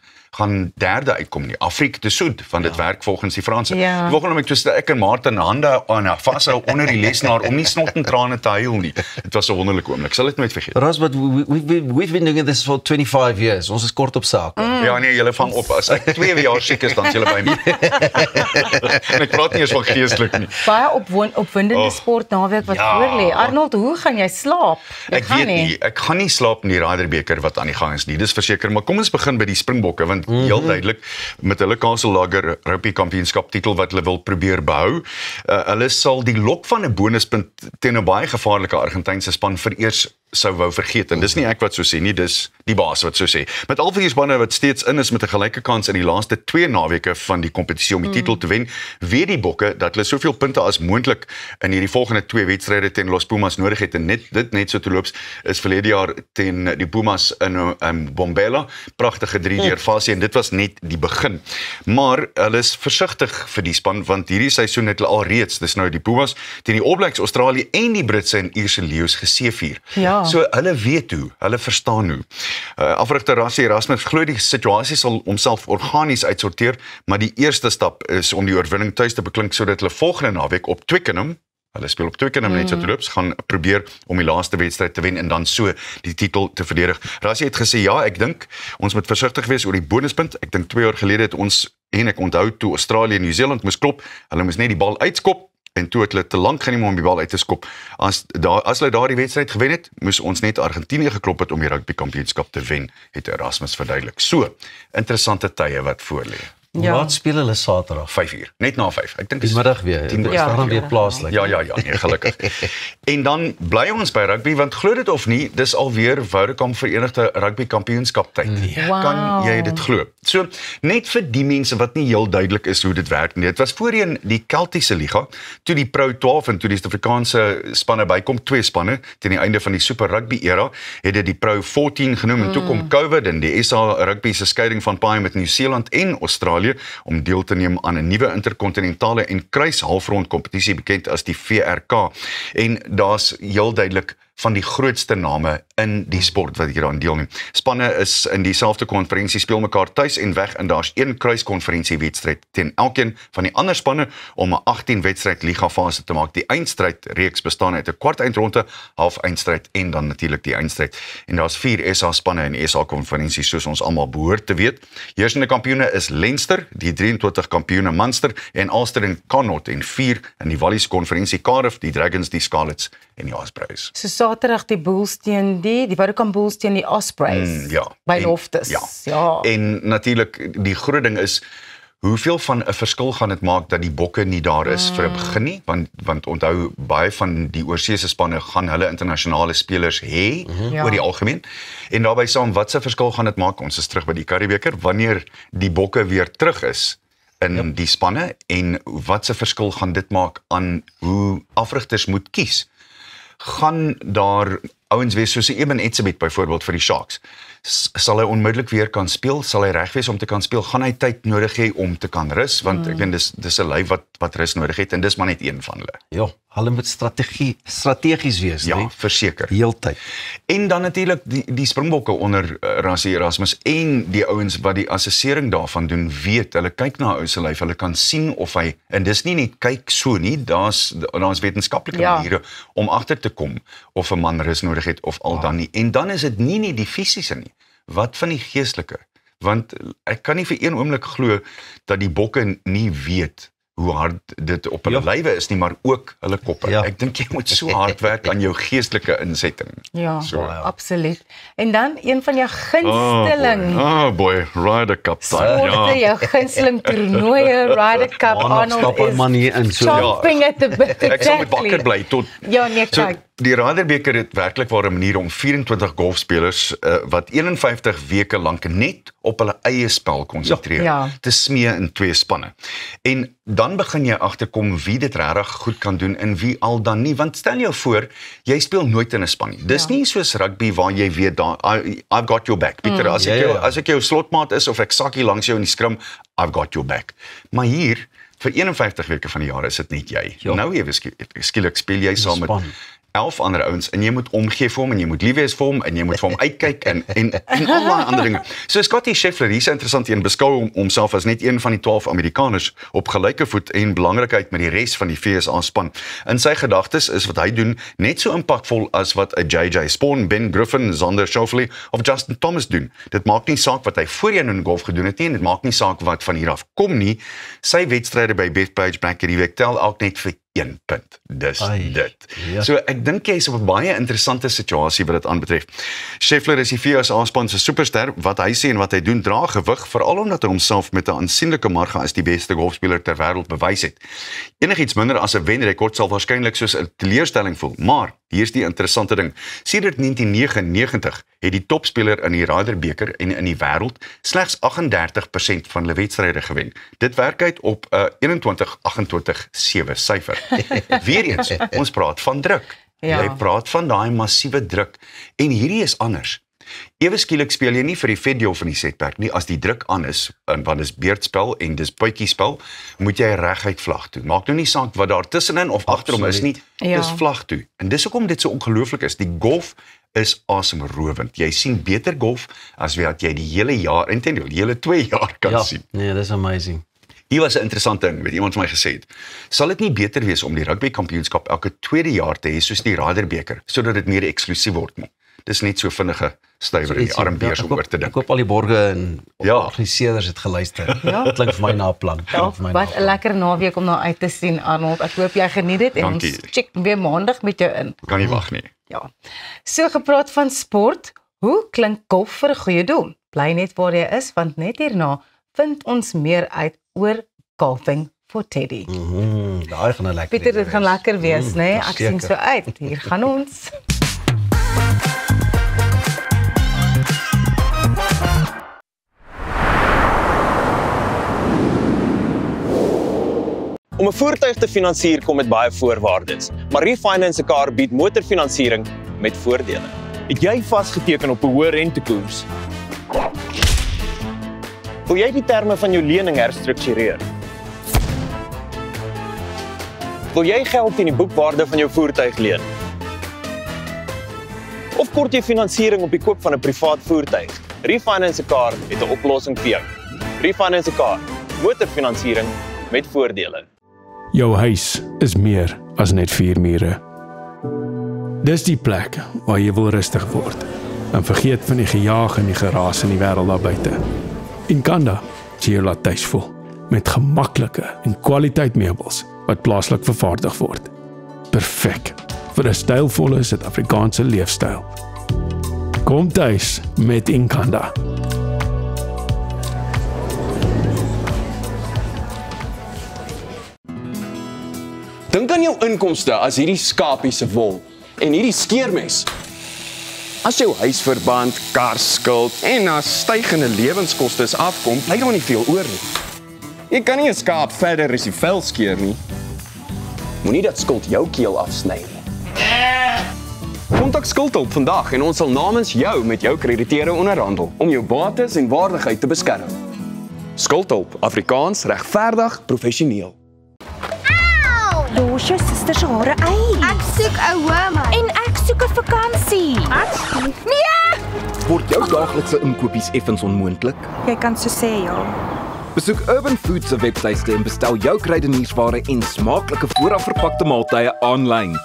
derde uitkom nie. Afrique du Sud, want dit werk volgens die Franse. Die volgende oomblik toe ek en Martin hande vashou onder die lesenaar om nie snot en trane te huil nie. Dit was 'n wonderlike oomblik. Sal dit nooit vergeet. Ras, but we've been doing this for 25 years. Ons is kort op sake. Ja nee, julle vang op. As ek 2 jaar siek is, dan is julle by my. En ek praat nie eens van geestelik nie. Baie opwindende sportnaweek wat voorlê. Arnold, hoe gaan jy slaap? Ek weet nie. Ek gaan nie slaap in die Ryder beker wat aan die gang is nie. Dis verseker, maar kom ons begin by die Springbokke want heel duidelik met hulle Castle Lager rugby kampioenskap titel wat hulle wil probeer behou. Hulle sal die lok van 'n bonuspunt teen 'n baie gevaarlike Argentynse span vereers sou wou vergeet en dis nie ek wat so sê nie, dis die baas wat so sê. Met al vier spanne wat steeds in is met 'n gelyke kans in die laaste 2 naweke van die kompetisie om die titel te wen, weet die Bokke dat hulle soveel punte as moontlik in hierdie volgende 2 wedstryde teen Los Pumas nodig het en net so te loops is verlede jaar teen die Pumas in Bombela, pragtige 3-deur fasie en dit was net die begin. Maar hulle is versigtig vir die span want hierdie seisoen het hulle al reeds, dis nou die Pumas teen die All Blacks Australië en die Britse en Ierse leeu's geseëvier. Ja. So hulle weet hoe, hulle verstaan hoe. Afrigter Rassie Erasmus glo die situasie sal homself organies uitsorteer, maar die eerste stap is om die oorwinning tuis te beklink sodat hulle volgende naweek op Twickenham, hulle speel op Twickenham net so terloops, gaan probeer om die laaste wedstryd te wen en dan so die titel te verdedig. Rassie het gesê ja, ek dink ons moet versigtig wees oor die bonuspunt. Ek dink 2 jaar gelede het ons en ek onthou toe Australië en Nieu-Seeland moes klop, hulle moes net die bal uitskop. En toe het hulle te lank geneem om die bal uit te skop. As hulle daardie wedstryd gewen het, moes ons net Argentinië geklop het om die rugby kampioenskap te wen, het Erasmus verduidelik. So, interessante tye wat voorlê. Ja. Laat speel hulle Saterdag 5:00, net na 5. Ek dink die middag weer. Dan weer plaaslik. Ja, nee, gelukkig. En dan bly ons by rugby want glo dit of nie, dis alweer Vodacom Verenigde Rugby Kampioenskap tyd. Kan jy dit glo? So, net vir die mense wat nie heel duidelik is hoe dit werk nie. Dit was voorheen die Keltiese Liga, toe die Pro 12 en toe die Suid-Afrikaanse spanne bykom, 2 spanne teen die einde van die Super Rugby era, het dit die Pro 14 genoem en toe kom COVID en die SA Rugby se skeiding van paai met Nieu-Seeland en Australië om deel te neem aan 'n nuwe interkontinentale en kruishalfrond kompetisie bekend as die VRK. En daar's heel duidelik van die grootste name in die sport wat hier aan deelneem. Spanne is in dieselfde konferensie, speel mekaar tuis en weg en daar's 1 kruiskonferensiewedstryd teen elkeen van die ander spanne om 'n 18-wedstryd liga fase te maak. Die eindstryd reeks bestaan uit 'n kwart eindronde, half eindstryd en dan natuurlik die eindstryd. En daar's 4 SA spanne in SA konferensie soos ons almal behoort te weet. Heersende kampioene is Leinster, die 23 kampioene Munster en Ulster en Connaught en 4 in die Wallis konferensie Cardiff, die Dragons, die Scarlets en die Ospreys. So Saterdag die Bulls teen die Vodacom Bulls teen die Ospreys. Ja. By Loftus. Ja. En natuurlik die groot ding is hoeveel van 'n verskil gaan dit maak dat die bokke nie daar is vir 'n begin nie, want onthou baie van die oorseese spanne gaan hulle internasionale spelers hê oor die algemeen. En daarbey saam, wat se verskil gaan dit maak? Ons is terug by die Currie-beker wanneer die bokke weer terug is in die spanne en wat se verskil gaan dit maak aan hoe afrigters moet kies? Gaan daar ouens wees soos Eben Etzebeth byvoorbeeld vir die Sharks? Sal hy onmiddellik weer kan speel? Sal hy reg wees om te kan speel? Gaan hy tyd nodig hê om te kan rus? Want ek weet dis 'n lyf wat rus nodig het en dis maar net een van hulle. Ja, hulle moet strategies wees, ja, nee? Verseker. Heeltyd. En dan natuurlik die Springbokke onder Rassie Erasmus en die ouens wat die assessering daarvan doen, weet, hulle kyk na 'n ou se lyf, hulle kan sien of hy, en dis nie net kyk so nie, daar's wetenskaplike maniere om agter te kom of 'n man rus nodig het of al dan nie. En dan is dit nie die fisiese nie. Wat van die geestelike? Want ek kan nie vir een oomblik glo dat die bokke nie weet hoe hard dit op hulle lywe is nie, maar ook hulle koppe. Ek dink jy moet so hard werk aan jou geestelike insetting. Ja, absoluut. En dan een van jou gunsteling. Oh boy, Ryder Cup. Sporte, jou gunsteling toernooie, Ryder Cup, Arnold is chomping at the bit. Ek sal met wakker bly tot... Ja, nee, kyk. Die Ryder-beker het werklik waar 'n manier om 24 golfspelers wat 51 weke lank net op hulle eie spel konsentreer, te smee in 2 spanne. En dan begin jy agterkom wie dit regtig goed kan doen en wie al dan nie, want stel jou voor, jy speel nooit in 'n span nie. Dis nie soos rugby waar jy weet I've got your back. Pieter, as ek jou slotmaat is of ek sakkie langs jou in die skrim, I've got your back. Maar hier vir 51 weke van die jaar is dit net jy. Nou ewe skielik speel jy saam met 11 ander ouens en jy moet omgee vir hom en jy moet lief wees vir hom en jy moet vir hom uitkyk en al daai ander dinge. So Scottie Scheffler, hier's interessant, een beskou homself as net een van die 12 Amerikaners op gelyke voet en belangrikheid met die res van die VSA span. In sy gedagtes is wat hy doen net so impakvol as wat 'n JJ Spawn, Ben Griffin, Xander Schauffele of Justin Thomas doen. Dit maak nie saak wat hy voorheen in golf gedoen het nie en dit maak nie saak wat van hier af kom nie. Sy wedstryde by Bethpage Bank hierdie week tel elk net vir 1 punt. Dis dit. Ja. So ek dink jy is op 'n baie interessante situasie wat dit aanbetref. Scheffler is die VSA span se superster. Wat hy sê en wat hy doen dra gewig, veral omdat hy homself met 'n aansienlike marge as die beste golfspeler ter wêreld bewys het. Enigiets minder as 'n wenrekord sal waarskynlik soos 'n teleurstelling voel, maar hier's die interessante ding. Sedert 1999 het die topspeler in die Ryder-beker en in die wêreld slegs 38% van hulle wedstryde gewen. Dit werk uit op 'n 21-28-7 syfer. Weereens, ons praat van druk. Jy praat van daai massiewe druk en hierdie is anders. Ewe skielik speel jy nie vir die vet deel van die setperk nie. As die druk aan is, want dis beurtspel en dis puitjiespel, moet jy reguit vlag toe. Maak nou nie saak wat daar tussenin of agterom is nie, dis vlag toe. En dis hoekom dit so ongelooflik is. Die golf is asemrowend. Jy sien beter golf as wat jy die hele jaar, intendeel, die hele 2 jaar kan sien. Nee, dis amazing. Hier was 'n interessante ding, wat iemand vir my gesê het. Sal dit nie beter wees om die rugby kampioenskap elke tweede jaar te hê soos die Ryder-beker, sodat dit meer eksklusief word nie? Dis net so vinnige stywer in die armbeurs om oor te dink. Ek hoop al die borge en organiseerders het geluister. Dit klink vir my na 'n plan. Wat 'n lekker naweek om na uit te sien, Arnold. Ek hoop jy geniet dit en ons check weer maandag met jou in. Kan nie wag nie. Ja. So gepraat van sport, hoe klink golf vir 'n goeie doel? Bly net waar jy is, want net hierna vind ons meer uit oor golfing for Teddy. Daai gaan lekker. Pieter, dit gaan lekker wees, né? Ek sien so uit. Hier gaan ons. Om 'n voertuig te finansier kom met baie voorwaardes, maar Refinance 'n Car bied motorfinansiering met voordele. Het jy vasgeteken op 'n hoë rentekoers? Wil jy die terme van jou lening herstruktureer? Wil jy geld teen die boekwaarde van jou voertuig leen? Of kort jy finansiering op die koop van 'n privaat voertuig? Refinance 'n Car het 'n oplossing vir jou. Refinance 'n Car, motorfinansiering met voordele. Jou huis is meer as net 4 mure. Dis die plek waar jy wil rustig word en vergeet van die gejaag en die geraas in die wêreld daar buite. Inkanda sê jy laat tuis voel met gemaklike en kwaliteit meubels wat plaaslik vervaardig word. Perfek vir 'n stylvolle Suid-Afrikaanse leefstyl. Kom tuis met Inkanda. Dink aan jou inkomste as hierdie skapie se wol en hierdie skeermes. As jou huisverband, karskuld en na stygende lewenskostes afkom, bly daar nie veel oor nie. Jy kan nie 'n skaap verder as die vel skeer nie. Moenie dat skuld jou keel afsny nie. Kontak Skuldhulp vandag en ons sal namens jou met jou krediteure onderhandel om jou bates en waardigheid te beskerm. Skuldhulp, Afrikaans, regverdig, professioneel. Los jou suster se hare uit. Ek soek 'n ouma. En ek soek 'n vakansie. Nee! Word jou daaglikse inkopies effens onmoontlik? Jy kan so sê ja. Besoek Urban Foods se webtuiste en bestel jou kruideniersware en smaaklike voorafverpakte maaltye aanlyn.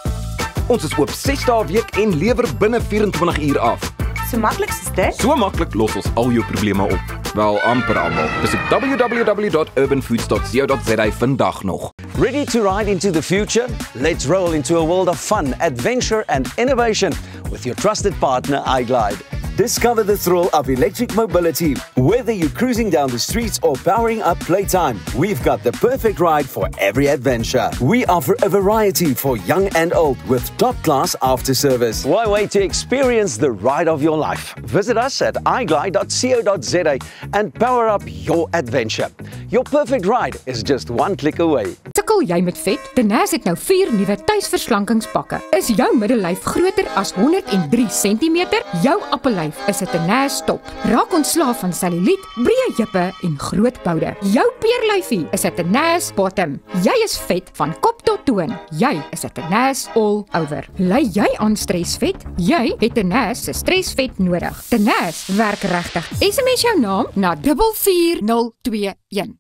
Ons is oop 6 dae 'n week en lewer binne 24 uur af. So maklik is dit? So maklik los ons al jou probleme op. Wel amper almal. Besoek www.urbanfoods.co.za vandag nog. Ready to ride into the future? Let's roll into a world of fun, adventure and innovation with your trusted partner iGlide. Discover the thrill of electric mobility. Whether you're cruising down the streets or powering up playtime, we've got the perfect ride for every adventure. We offer a variety for young and old with top-class after-service. Why wait to experience the ride of your life? Visit us at iglide.co.za and power up your adventure. Your perfect ride is just one click away. Sukkel jy met vet? Denise het nou 4 nuwe tuisverslankingspakke. Is jou middellyf groter as 103 cm? Jou appellyf is 'n Denise top. Raak ontslaaf van selluliet, breë heupe en groot boude. Jou peerlyfie is 'n Denise bottom. Jy is vet van kop tot toon. Jy is 'n Denise all over. Ly jy aan stresvet? Jy het Denise se stresvet nodig. Denise werk regtig. SMS jou naam na 44021.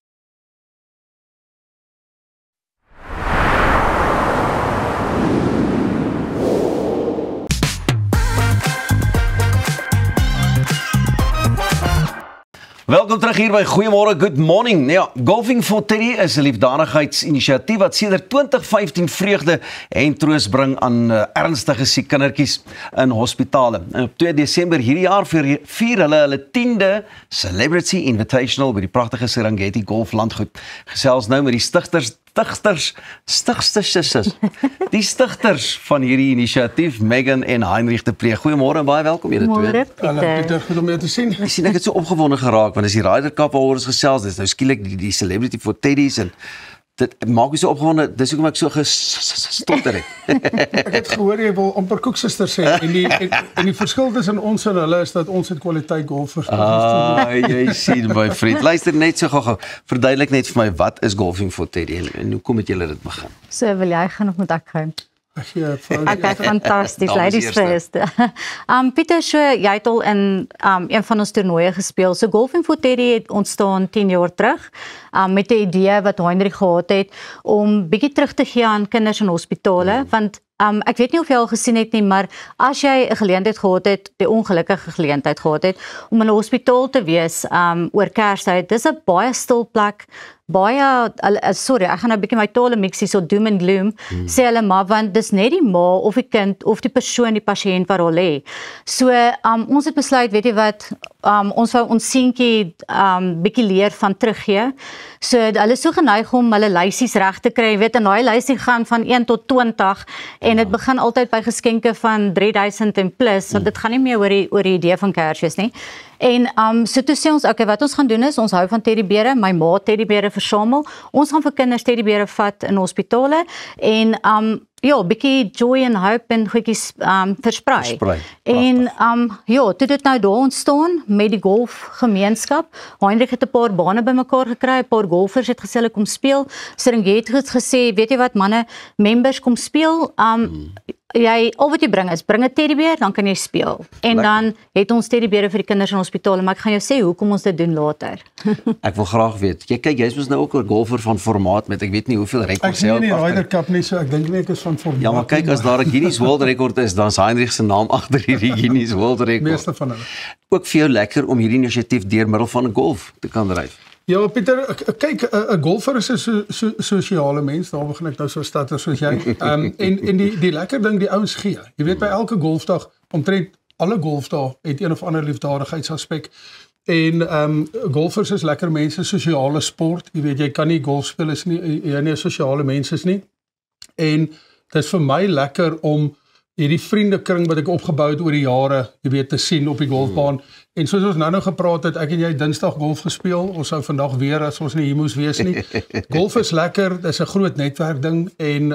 Welkom terug hier by Goeiemôre, good morning. Ja, Golfing for Teddy is 'n liefdadigheidsinisiatief wat sedert 2015 vreugde en troos bring aan ernstige siek kindertjies in hospitale. En op 2 Desember hierdie jaar vier hulle 10de Celebrity Invitational by die pragtige Serengeti Golflandgoed. Gesels nou met die stigters van hierdie inisiatief, Megan en Heinrich de Pre. Goeiemôre en baie welkom julle twee. Môre, Pieter, goed om jou te sien. Ek sien ek het so opgewonde geraak want as die Ryder Cup waaroor ons gesels, dis nou skielik die Celebrity for Teddy's en dit maak my so opgewonde. Dis hoekom ek so gestotter het. Ek het gehoor jy wil amper koeksuster sê en die verskil tussen ons en hulle is dat ons het kwaliteit golfers. Jy sien my vriend. Luister net so gou-gou. Verduidelik net vir my wat is Golfing for Teddy en hoekom het julle dit begin? So wil jy gaan of moet ek gaan? Ek fantasties, ladies first. Pieter, so jy het al in een van ons toernooie gespeel. So Golfing for Teddy het ontstaan 10 jaar terug met 'n idee wat Heinrich gehad het om bietjie terug te gee aan kinders in hospitale, want ek weet nie of jy al gesien het nie, maar as jy 'n geleentheid gehad het, die ongelukkige geleentheid gehad het om in 'n hospitaal te wees oor Kerstyd, dis 'n baie stil plek. Baie, sorry, ek gaan nou 'n bietjie my tale mixie, so doom and gloom, sê hulle maar, want dis net die ma of die kind of die persoon, die pasiënt wat daar lê. So, ons het besluit, weet jy wat, ons wou ons seentjie bietjie leer van teruggee. So, hulle is so geneig om hulle lysies reg te kry, weet, en daai lysie gaan van 1 tot 20, en dit begin altyd by geskenke van 3000 en plus, want dit gaan nie meer oor die idee van Kersfees nie. En so toe sê ons, okay, wat ons gaan doen is, ons hou van teddybere, my ma teddybere versamel, ons gaan vir kinders teddybere vat in hospitale, en ja, bietjie joy en hope en goedjies versprei. En ja, toe dit nou daar ontstaan met die golfgemeenskap, Heinrich het 'n paar bane bymekaar gekry, 'n paar golfers het gesê hulle kom speel, Serengeti het gesê, weet jy wat manne, members kom speel, al wat jy bring is, bring 'n teddybeer, dan kan jy speel. En dan het ons teddybere vir die kinders in hospitale, maar ek gaan jou sê hoekom ons dit doen later. Ek wil graag weet, kyk, jy's mos nou ook 'n golfer van formaat met ek weet nie hoeveel rekords jy het. Ek sien nie die Ryder Cup nie, so ek dink nie ek is van formaat. Ja, maar kyk, as daar 'n Guinness World Record is, dan is Heinrich se naam agter hierdie Guinness World Record. Meeste van hulle. Ook vir jou lekker om hierdie inisiatief deur middel van 'n golf te kan dryf. Ja, Pieter, kyk, 'n golfer is 'n sosiale mens, daar begin ek nou so statter soos jy. En die lekker ding, die ouens gee. Jy weet, by elke golfdag, omtrent alle golfdae het een of ander liefdadigheidsaspek. En golfers is lekker mense, sosiale sport. Jy weet, jy kan nie golf speel as jy nie 'n sosiale mens is nie. En dit is vir my lekker om hierdie vriendekring wat ek opgebou het oor die jare, jy weet, te sien op die golfbaan. En soos ons nou gepraat het, ek en jy Dinsdag golf gespeel, ons sou vandag weer as ons nie hier moes wees nie. Golf is lekker, dit is 'n groot netwerk ding en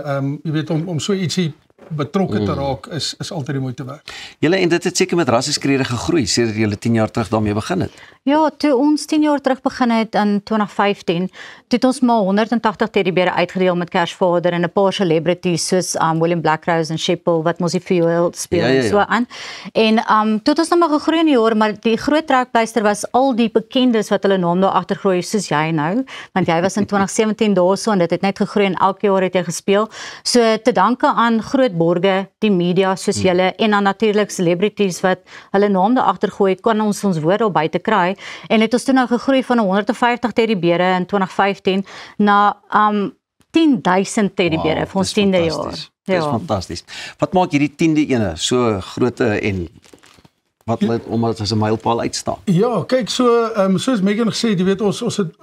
jy weet om so ietsie betrokke te raak is altyd die moeite werd. Julle en dit het seker met rasseskrede gegroei sedert julle 10 jaar terug daarmee begin het. Ja, toe ons 10 jaar terug begin het in 2015, toe het ons maar 180 teddybere uitgedeel met Kersvader en 'n paar celebrities soos William Blackrose en Sheppel wat mos die fuel speel en so aan. En toe het ons nou maar gegroei in die jare, maar die groot trekpleister was al die bekendes wat hulle naam daar agter groei soos jy nou, want jy was in 2017 daarso en dit het net gegroei en elke jaar het jy gespeel. So te danke aan groot borge, die media soos julle en dan natuurlik celebrities wat hulle naam daar agter gooi, kan ons woord daar buite kry. En het ons toe nou gegroei van 150 teddybere in 2015 na 10,000 teddybere vir ons 10de jaar. Dit is fantasties. Wat maak hierdie 10de ene so groot en wat laat omdat dit as 'n mylpaal uitstaan? Ja, kyk soos Megan gesê, jy weet ons het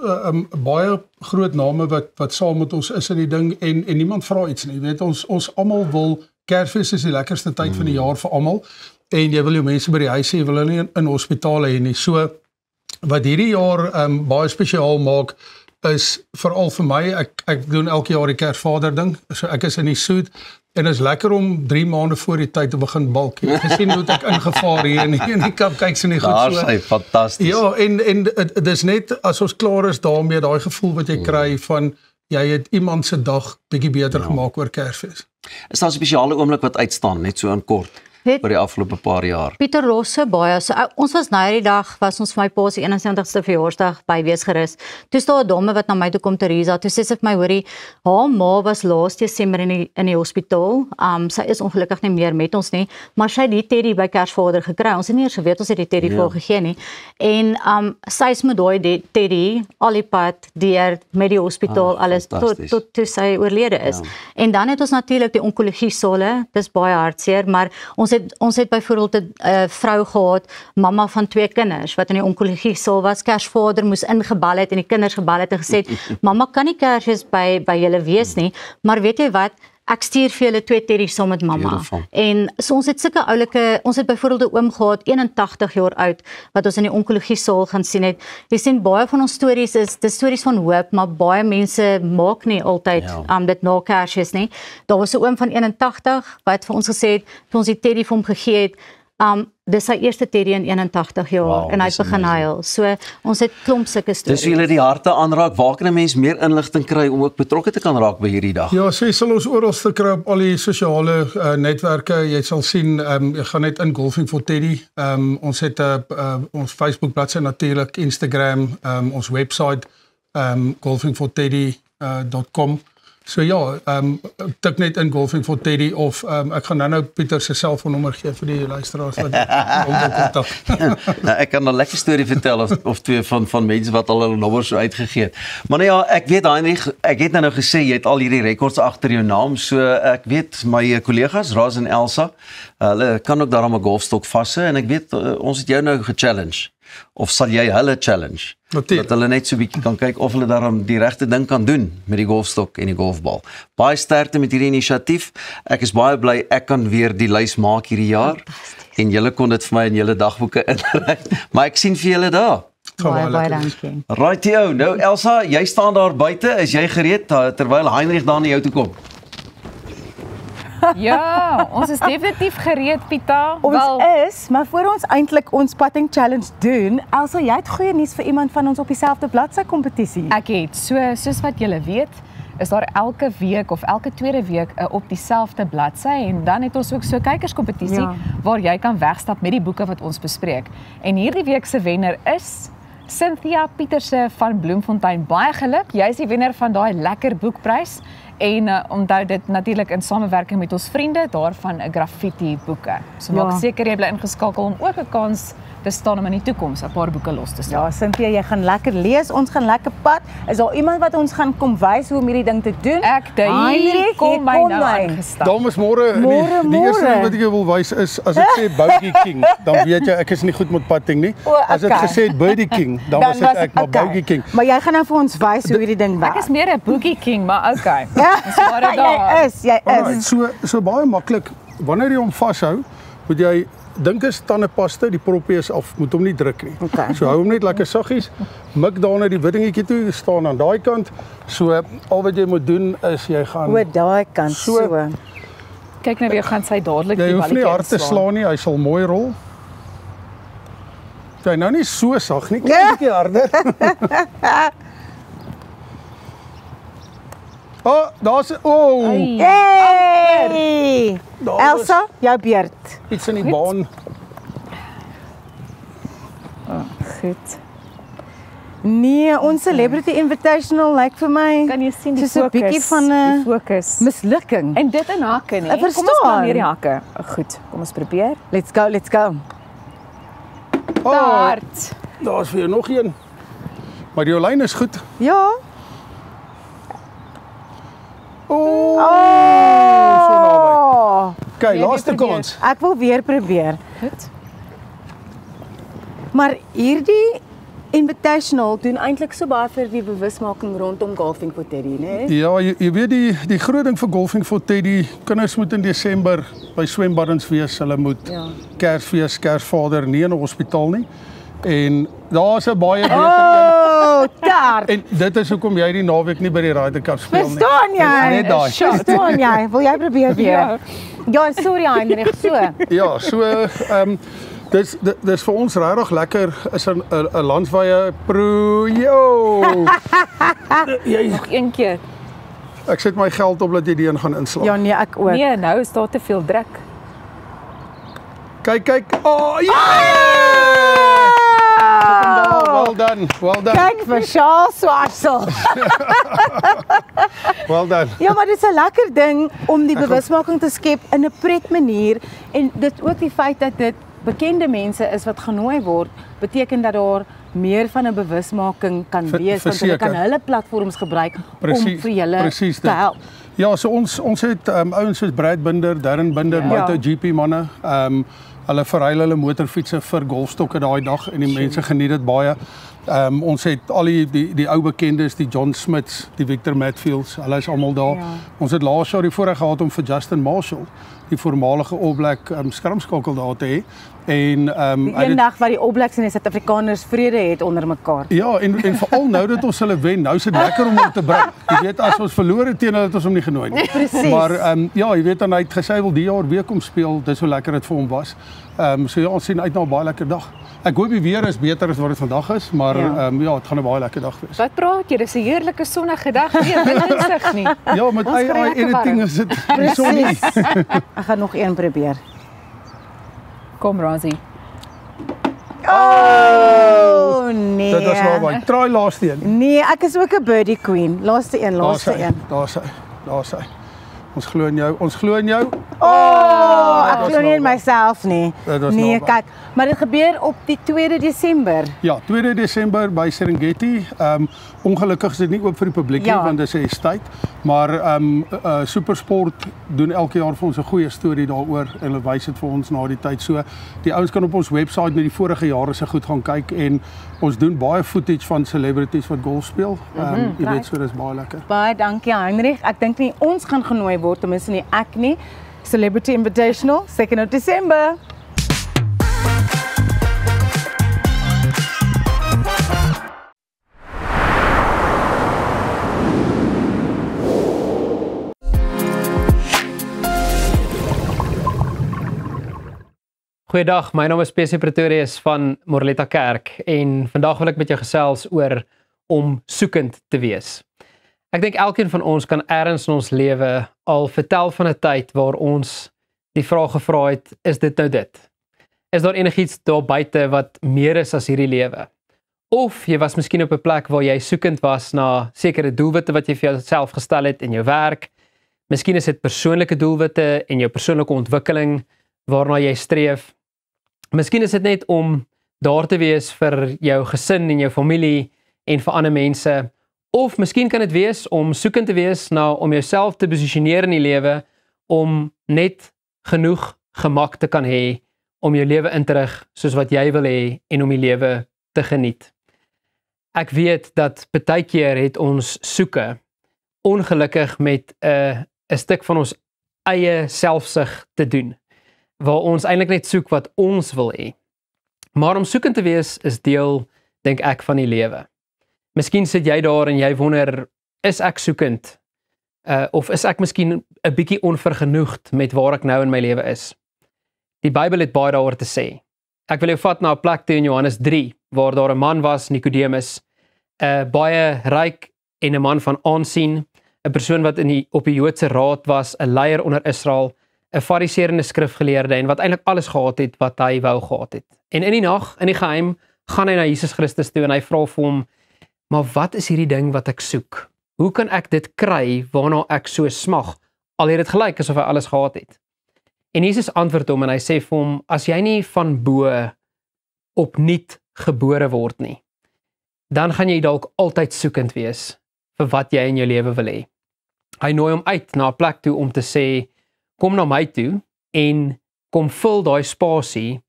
baie groot name wat saam met ons is in die ding en niemand vra iets nie. Jy weet ons almal wil Kersfees is die lekkerste tyd van die jaar vir almal en jy wil jou mense by die huis hê, jy wil hulle nie in hospitale hê nie. So wat hierdie jaar baie spesiaal maak is veral vir my, ek doen elke jaar die Kersvader ding, so ek is in die suit en is lekker om 3 maande voor die tyd te begin balk. Jy het gesien hoe ek ingevaar hier in die cupcakes en die goed so. Daar is fantasties. Ja, en dis net as ons klaar is daarmee, daai gevoel wat jy kry van jy het iemand se dag bietjie beter gemaak oor Kersfees. Is daar 'n spesiale oomblik wat uitstaan net so in kort? Vir die afgelope paar jaar. Pieter Rosse baie. So ons was nou die dag was ons vir my pa se 71ste verjaarsdag by Weesgerus. Toe staan 'n dame wat na my toe kom, Teresa. Toe sê sy vir my, hoorie, haar ma was laas Desember in die hospitaal. Sy is ongelukkig nie meer met ons nie, maar sy het die teddy by Kersvader gekry. Ons het nie eers geweet ons het die teddy vir haar gegee nie. En sy is met daai teddy al die pad deur met die hospitaal alles tot toe sy oorlede is. En dan het ons natuurlik die onkologie sale. Dis baie hartseer, maar ons het byvoorbeeld 'n vrou gehad, mamma van 2 kinders wat in die onkologie saal was. Kersvader moes ingebel het en die kinders gebel het en gesê, mamma kan nie Kersfees by julle wees nie, maar weet jy wat? Ek stuur vir julle 2 teddies saam met mamma. Beautiful. En so ons het sulke oulike, ons het byvoorbeeld 'n oom gehad, 81 jaar oud, wat ons in die onkologie saal gaan sien het. Jy sien baie van ons stories dis stories van hoop, maar baie mense maak nie altyd dit na Kersfees nie. Daar was 'n oom van 81 wat vir ons gesê het, toe ons die teddy vir hom gegee het, dis sy eerste teddy in 81 jaar en hy het begin huil. So ons het klomp sulke stories. Dis julle die harte aanraak. Waar kan 'n mens meer inligting kry om ook betrokke te kan raak by hierdie dag? Ja, so jy sal ons oral kry op al die sosiale netwerke. Jy sal sien, jy gaan net in Golfing for Teddy. Ons het ons Facebook bladsy natuurlik, Instagram, ons website golfingforteddy.com. So ja, tik net in Golfing for Teddy of ek gaan nou Pieter se selfoonnommer gee vir die luisteraars wat hom wil kontak. Nou, ek kan 'n lekker storie vertel of twee van mense wat al hulle nommers so uitgegee het. Maar nou ja, ek weet Heinrich, ek het nou gesê jy het al hierdie rekords agter jou naam, so ek weet my kollegas Raz en Elsa, hulle kan ook daarom 'n golfstok vashou en ek weet ons het jou nou ge-challenge. Of sal jy hulle challenge? Dat hulle net so 'n bietjie kan kyk of hulle daarom die regte ding kan doen met die golfstok en die golfbal. Baie sterkte met hierdie inisiatief. Ek is baie bly ek kan weer die lys maak hierdie jaar. En julle kon dit vir my in julle dagboeke inry. Maar ek sien vir julle daar. Baie dankie. Rightio. Nou Elsa, jy staan daar buite. Is jy gereed terwyl Heinrich daar na jou toe kom? Ja, ons is definitief gereed, Pieter. Ons is, maar voor ons eintlik ons putting challenge doen, Elsa, jy het goeie nuus vir iemand van ons op dieselfde bladsy kompetisie. Ek het, soos wat julle weet, is daar elke week of elke tweede week op dieselfde bladsy en dan het ons ook so 'n kykerskompetisie waar jy kan wegstap met die boeke wat ons bespreek. En hierdie week se wenner is Cynthia Pieterse van Bloemfontein. Baie geluk, jy is die wenner van daai lekker boekprys. En onthou dit natuurlik in samewerking met ons vriende daarvan 'n graffiti boeke. So maak seker jy bly ingeskakel om ook 'n kans te staan om in die toekoms 'n paar boeke los te staan. Ja, Cynthia, jy gaan lekker lees, ons gaan lekker pad. Is daar iemand wat ons gaan kom wys hoe om hierdie ding te doen? Ek dink kom my nou aangestap. Dames, môre. Die eerste ding wat ek jou wil wys is as ek sê Bogey King, dan weet jy ek is nie goed met putting nie. As ek gesê het Birdie King, dan was dit ek maar Bogey King. Maar jy gaan nou vir ons wys hoe hierdie ding werk. Ek is meer 'n Boogie King, maar okay. Jy is. So baie maklik. Wanneer jy hom vashou, moet jy dink is tandepasta, die proppie is af, moet hom nie druk nie. Okay. So hou hom net lekker saggies, mik daarna die witdingetjie toe, staan aan daai kant. So al wat jy moet doen is jy gaan daai kant so. Kyk nou weer gaan sy dadelik jy hoef nie hard te slaan nie, hy sal mooi rol. Jy nou nie so sag nie, kyk 'n bietjie harder. Daar's Hey! Elsa, jou beurt. Iets in die baan. Goed. Nee, ons Celebrity Invitational lyk vir my kan jy sien die soos 'n bietjie van 'n mislukking. En dit in hakke, nee. Kom ons planeer die hakke. Goed, kom ons probeer. Let's go. Start. Daar's vir jou nog een. Maar jou lyn is goed. Ja. So naby. Okay, laaste kans. Ek wil weer probeer. Goed. Maar hierdie Invitational doen eintlik so baie vir die bewusmaking rondom Golfing for Teddy, né? Ja, jy weet die groot ding vir Golfing for Teddy, kinders moet in Desember by swembaddens wees, hulle moet Kersfees, Kersvader nie in 'n hospitaal nie. En daar's 'n baie beter een. Daar. En dit is hoekom jy die naweek nie by die Ryder Cup speel nie. Verstaan jy? Net daai. Verstaan jy? Wil jy probeer weer? Ja, sorry Heinrich, so. Ja, so dis vir ons regtig lekker is 'n landwyse pro. Nog een keer. Ek sit my geld op dat jy die een gaan inslaan. Ja nee, ek ook. Nee, nou is daar te veel druk. Kyk. Well done. Kyk vir Charles Swarsel. Well done. Ja, maar dit is 'n lekker ding om die bewusmaking te skep in 'n pret manier en dit ook die feit dat dit bekende mense is wat genooi word, beteken dat daar meer van 'n bewusmaking kan wees want hulle kan hulle platforms gebruik om vir julle te help. Ja, so ons het ouens soos Brad Binder, Darren Binder, MotoGP manne, hulle verruil hulle motorfietsse vir golfstokke daai dag en die mense geniet dit baie. Ons het al die ou bekendes, die John Smiths, die Victor Matfields, hulle is almal daar. Ons het laas jaar die voorreg gehad om vir Justin Marshall, die voormalige All Black skermskakel daar te hê. En eendag wat die All Blacks en die Suid-Afrikaners vrede het onder mekaar. Ja, en veral nou dat ons hulle wen, nou is dit lekker om hom te bring. Jy weet as ons verloor het teen hulle het ons hom nie genooi nie. Presies. Maar ja, jy weet dan hy het gesê hy wil die jaar weer kom speel. Dis so lekker dit vir hom was. So ja, ons sien uit na 'n baie lekker dag. Ek hoop die weer is beter as wat dit vandag is, maar ja, dit gaan 'n baie lekker dag wees. Wat praat jy? Dis 'n heerlike sonnige dag. Nee, dit is insig nie. Ja, met AI editing is dit sonnie. Ek gaan nog een probeer. Kom Rosie. Oh nee. Dit was naby. Try laaste een. Nee, ek is ook 'n birdie queen. Laaste een. Daar's hy. Ons glo in jou. Ek glo nie in myself nie. Nee, kyk, maar dit gebeur op die 2de Desember. Ja, 2de Desember by Serengeti. Ongelukkig is dit nie oop vir die publiek nie want dit is 'n estate, maar Supersport doen elke jaar vir ons 'n goeie storie daaroor en hulle wys dit vir ons na die tyd. So die ouens kan op ons webwerf met die vorige jare se goed gaan kyk en ons doen baie footage van celebrities wat golf speel. Jy weet so dis baie lekker. Baie dankie Heinrich. Ek dink nie ons gaan genooi word ten minste nie ek nie. Celebrity Invitational 2nd of December. Goeiedag, my naam is PC Pretorius van Morletta Kerk en vandag wil ek met jou gesels oor om soekend te wees. Ek dink elkeen van ons kan ergens in ons lewe al vertel van 'n tyd waar ons die vraag gevra het, is dit nou dit? Is daar enigiets daar buite wat meer is as hierdie lewe? Of jy was miskien op 'n plek waar jy soekend was na sekere doelwitte wat jy vir jouself gestel het in jou werk. Miskien is dit persoonlike doelwitte en jou persoonlike ontwikkeling waarna jy streef. Miskien is dit net om daar te wees vir jou gesin en jou familie en vir ander mense. Of miskien kan dit wees om soekend te wees na om jouself te posisioneer in die lewe om net genoeg gemak te kan hê om jou lewe in te rig soos wat jy wil hê en om die lewe te geniet. Ek weet dat baie keer het ons soeke ongelukkig met 'n stuk van ons eie selfsug te doen, waar ons eintlik net soek wat ons wil hê. Maar om soekend te wees is deel, dink ek, van die lewe. Miskien sit jy daar en jy wonder, is ek soekend? Of is ek miskien 'n bietjie onvergenoegd met waar ek nou in my lewe is? Die Bybel het baie daaroor te sê. Ek wil jou vat na 'n plek toe in Johannes 3, waar daar 'n man was, Nikodemus, 'n baie ryk en 'n man van aansien, 'n persoon wat op die Joodse raad was, 'n leier onder Israel, 'n fariseerende skrifgeleerde en wat eintlik alles gehad het wat hy wou gehad het. En in die nag, in die geheim, gaan hy na Jesus Christus toe en hy vra vir hom, maar wat is hierdie ding wat ek soek? Hoe kan ek dit kry waarna ek so smag? Al het dit gelyk asof hy alles gehad het. En Jesus antwoord hom en hy sê vir hom, as jy nie van bo opnuut gebore word nie, dan gaan jy dalk altyd soekend wees vir wat jy in jou lewe wil hê. Hy nooi hom uit na 'n plek toe om te sê, kom na my toe en kom vul daai spasie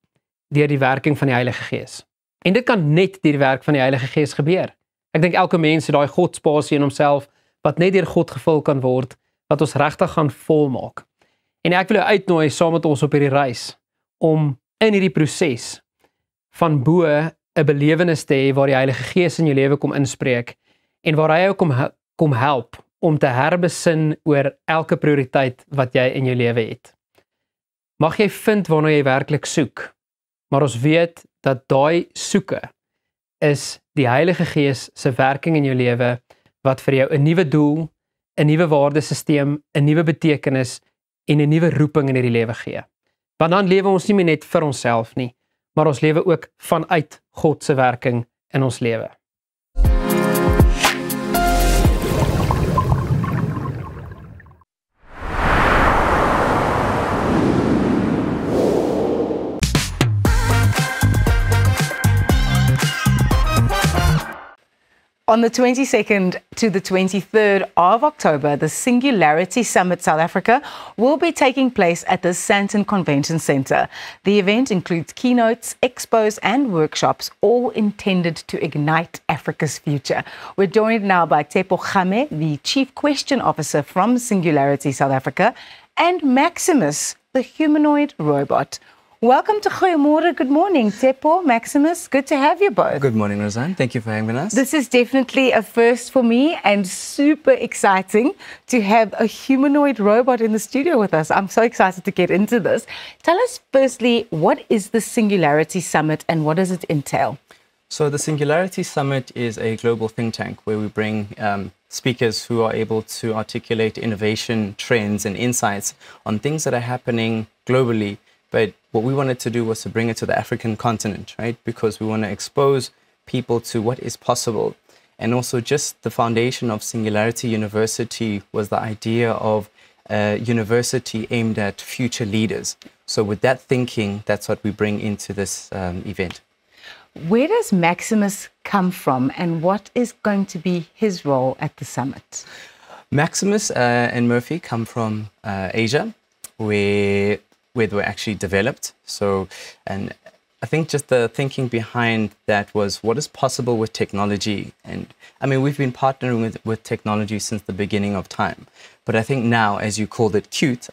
deur die werking van die Heilige Gees. En dit kan net deur die werk van die Heilige Gees gebeur. Ek dink elke mens het daai godspasie in homself wat net deur God gevul kan word, wat ons regtig gaan volmaak. En ek wil jou uitnooi saam met ons op hierdie reis om in hierdie proses van bo 'n belewenis te hê waar die Heilige Gees in jou lewe kom inspreek en waar hy jou kom help om te herbesin oor elke prioriteit wat jy in jou lewe het. Mag jy vind waarna jy werklik soek, maar ons weet dat daai soeke is die Heilige Gees se werking in jou lewe wat vir jou 'n nuwe doel, 'n nuwe waardesisteem, 'n nuwe betekenis en 'n nuwe roeping in hierdie lewe gee. Want dan lewe ons nie meer net vir onsself nie, maar ons lewe ook vanuit God se werking in ons lewe. On the 22nd to the 23rd of October, the Singularity Summit South Africa will be taking place at the Sandton Convention Centre. The event includes keynotes, expos and workshops, all intended to ignite Africa's future. We're joined now by Tepo Khame, the Chief Question Officer from Singularity South Africa, and Maximus, the humanoid robot. Welcome to Goeiemorgen. Good morning, Tepo, Maximus. Good to have you both. Good morning, Roseanne. Thank you for having us. This is definitely a first for me and super exciting to have a humanoid robot in the studio with us. I'm so excited to get into this. Tell us firstly, what is the Singularity Summit and what does it entail? So the Singularity Summit is a global think tank where we bring speakers who are able to articulate innovation, trends and insights on things that are happening globally. But what we wanted to do was to bring it to the African continent, right? Because we want to expose people to what is possible. And also just the foundation of Singularity University was the idea of a university aimed at future leaders. So with that thinking, that's what we bring into this event. Where does Maximus come from and what is going to be his role at the summit? Maximus and Murphy come from Asia, where they were actually developed. So, and I think just the thinking behind that was what is possible with technology. And I mean, we've been partnering with technology since the beginning of time. But I think now, as you called it cute,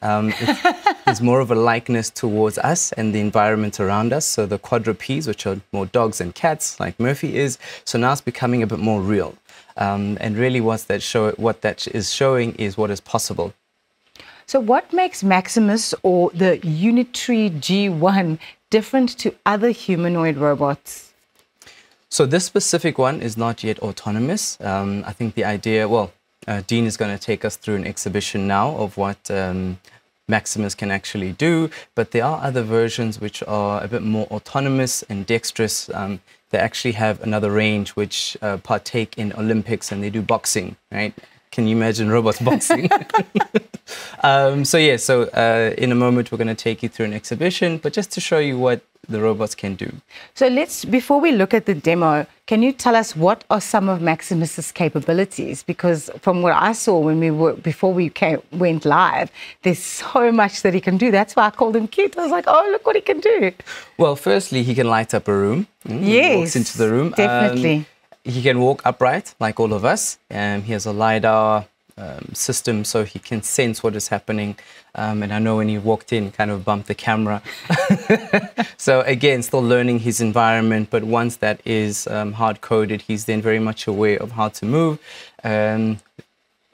it's more of a likeness towards us and the environment around us. So the quadrupeds, which are more dogs and cats, like Murphy is. So now it's becoming a bit more real. And really what that is showing is what is possible. So what makes Maximus or the Unitree G1 different to other humanoid robots? So this specific one is not yet autonomous. I think the idea, Dean is going to take us through an exhibition now of what Maximus can actually do, but there are other versions which are a bit more autonomous and dexterous. They actually have another range which partake in Olympics and they do boxing, right? Can you imagine robots boxing? In a moment we're going to take you through an exhibition, but just to show you what the robots can do. So before we look at the demo, can you tell us what are some of Maximus's capabilities? Because from what I saw before we went live, there's so much that he can do. That's why I called him cute. I was like, oh, look what he can do. Well, firstly, he can light up a room. Yes, he walks into the room. Definitely. He can walk upright like all of us. He has a LiDAR system so he can sense what is happening. And I know when he walked in, kind of bumped the camera. So again, still learning his environment, but once that is hard-coded, he's then very much aware of how to move.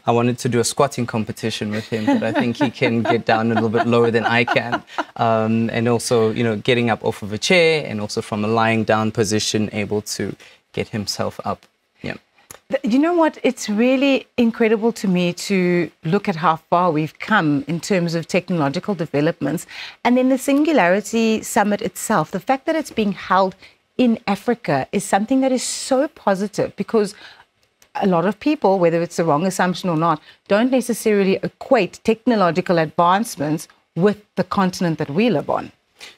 I wanted to do a squatting competition with him, but I think he can get down a little bit lower than I can. And also, you know, getting up off of a chair and also from a lying down position, able to get himself up. Yeah. You know what? It's really incredible to me to look at how far we've come in terms of technological developments. And then the Singularity Summit itself, the fact that it's being held in Africa is something that is so positive, because a lot of people, whether it's the wrong assumption or not, don't necessarily equate technological advancements with the continent that we live on.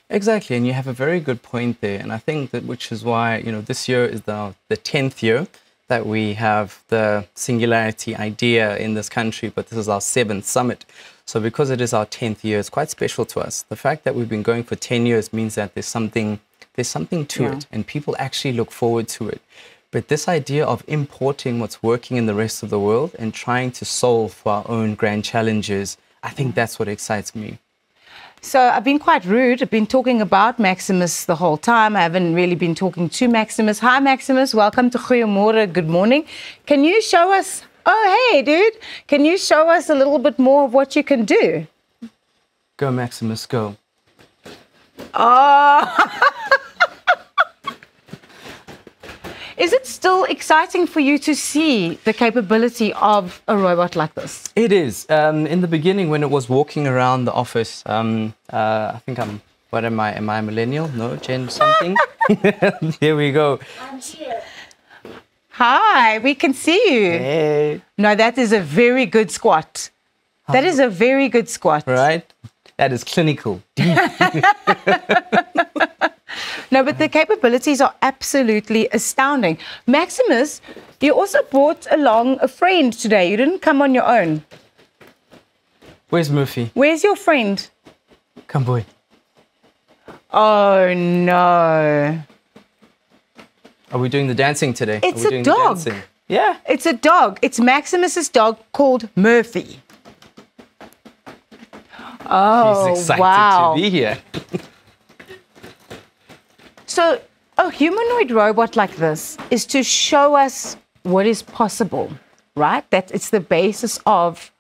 Exactly, and you have a very good point there. And I think that which is why, you know, this year is the 10th year that we have the Singularity idea in this country, but this is our 7th summit. So because it is our 10th year, it's quite special to us. The fact that we've been going for 10 years means that there's something to it, and people actually look forward to it. But this idea of importing what's working in the rest of the world and trying to solve for our own grand challenges, I think that's what excites me. So I've been quite rude. I've been talking about Maximus the whole time. I haven't really been talking to Maximus. Hi, Maximus. Welcome to Goeiemorgen. Good morning. Can you show us... Oh, hey, dude. Can you show us a little bit more of what you can do? Go, Maximus, go. Oh... Is it still exciting for you to see the capability of a robot like this? It is. In the beginning, when it was walking around the office, I think what am I? Am I a millennial? No, Gen something? Here we go. I'm here. Hi, we can see you. Hey. No, that is a very good squat. That is a very good squat. Right? That is clinical. No, but the capabilities are absolutely astounding. Maximus, you also brought along a friend today. You didn't come on your own. Where's Murphy? Where's your friend? Come, boy. Oh, no. Are we doing the dancing today? It's a dog. Yeah. It's a dog. It's Maximus's dog called Murphy. Oh, he's excited wow. to be here. So a humanoid robot like this is to show us what is possible, right? That it's the basis of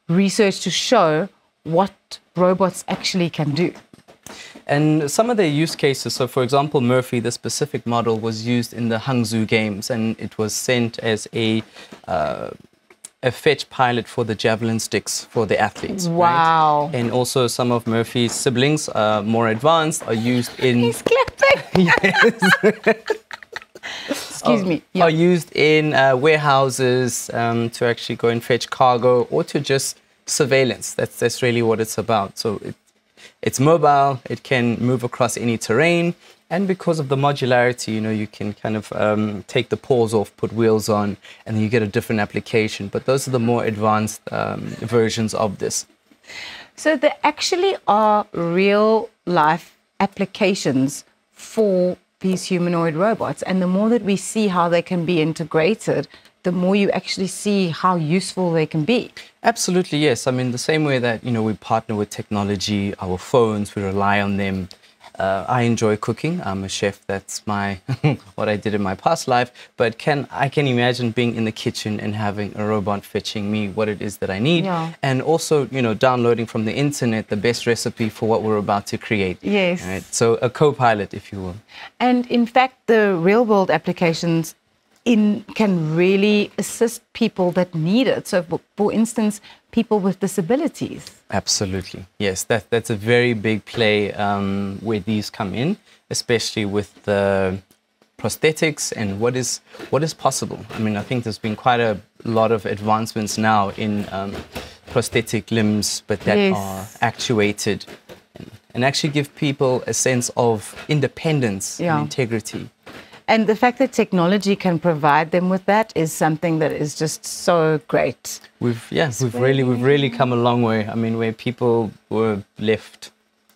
research to show what robots actually can do. And some of their use cases, so for example, Murphy, the specific model was used in the Hangzhou Games, and it was sent as a fetch pilot for the javelin sticks for the athletes. Wow. Right? And also some of Murphy's siblings, more advanced, are used in... He's clapping! Yes. Excuse me. Are used in warehouses to actually go and fetch cargo, or to just surveillance. That's really what it's about. So it's mobile, it can move across any terrain, and because of the modularity, you know, you can kind of take the paws off, put wheels on, and then you get a different application. But those are the more advanced versions of this. So there actually are real life applications for these humanoid robots, and the more that we see how they can be integrated, the more you actually see how useful they can be. Absolutely, yes. I mean, the same way that, you know, we partner with technology, our phones, we rely on them. I enjoy cooking. I'm a chef. That's my what I did in my past life. But I can imagine being in the kitchen and having a robot fetching me what it is that I need. Yeah. And also, you know, downloading from the internet the best recipe for what we're about to create. Yes. Right? So a co-pilot, if you will. And in fact, the real world applications can really assist people that need it. So for instance, people with disabilities. Absolutely. Yes, that's a very big play where these come in, especially with the prosthetics and what is possible. I mean, I think there's been quite a lot of advancements now in prosthetic limbs, but that are actuated and actually give people a sense of independence and integrity. And the fact that technology can provide them with that is something that is just so great. We've really come a long way. I mean, where people were left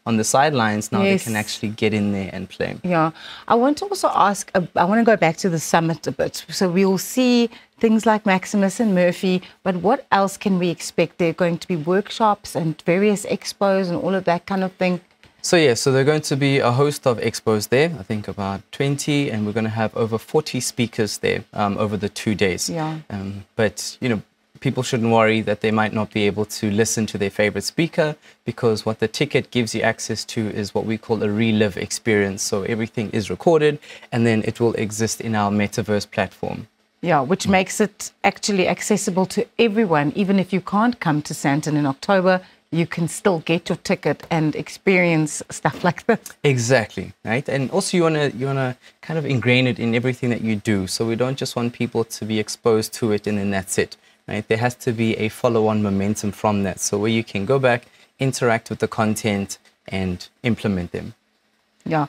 on the sidelines, now they can actually get in there and play. Yeah. I want to also ask, I want to go back to the summit a bit. So we will see things like Maximus and Murphy, but what else can we expect? There are going to be workshops and various expos and all of that kind of thing. So there are going to be a host of expos there, I think about 20, and we're going to have over 40 speakers there over the 2 days. Yeah. But, people shouldn't worry that they might not be able to listen to their favorite speaker, because what the ticket gives you access to is what we call a relive experience. So everything is recorded and then it will exist in our metaverse platform. Yeah, which makes it actually accessible to everyone. Even if you can't come to Sandton in October, you can still get your ticket and experience stuff like this. Exactly, right? And also you wanna kind of ingrain it in everything that you do. So we don't just want people to be exposed to it and then that's it. Right? There has to be a follow-on momentum from that, so where you can go back, interact with the content, and implement them. Yeah.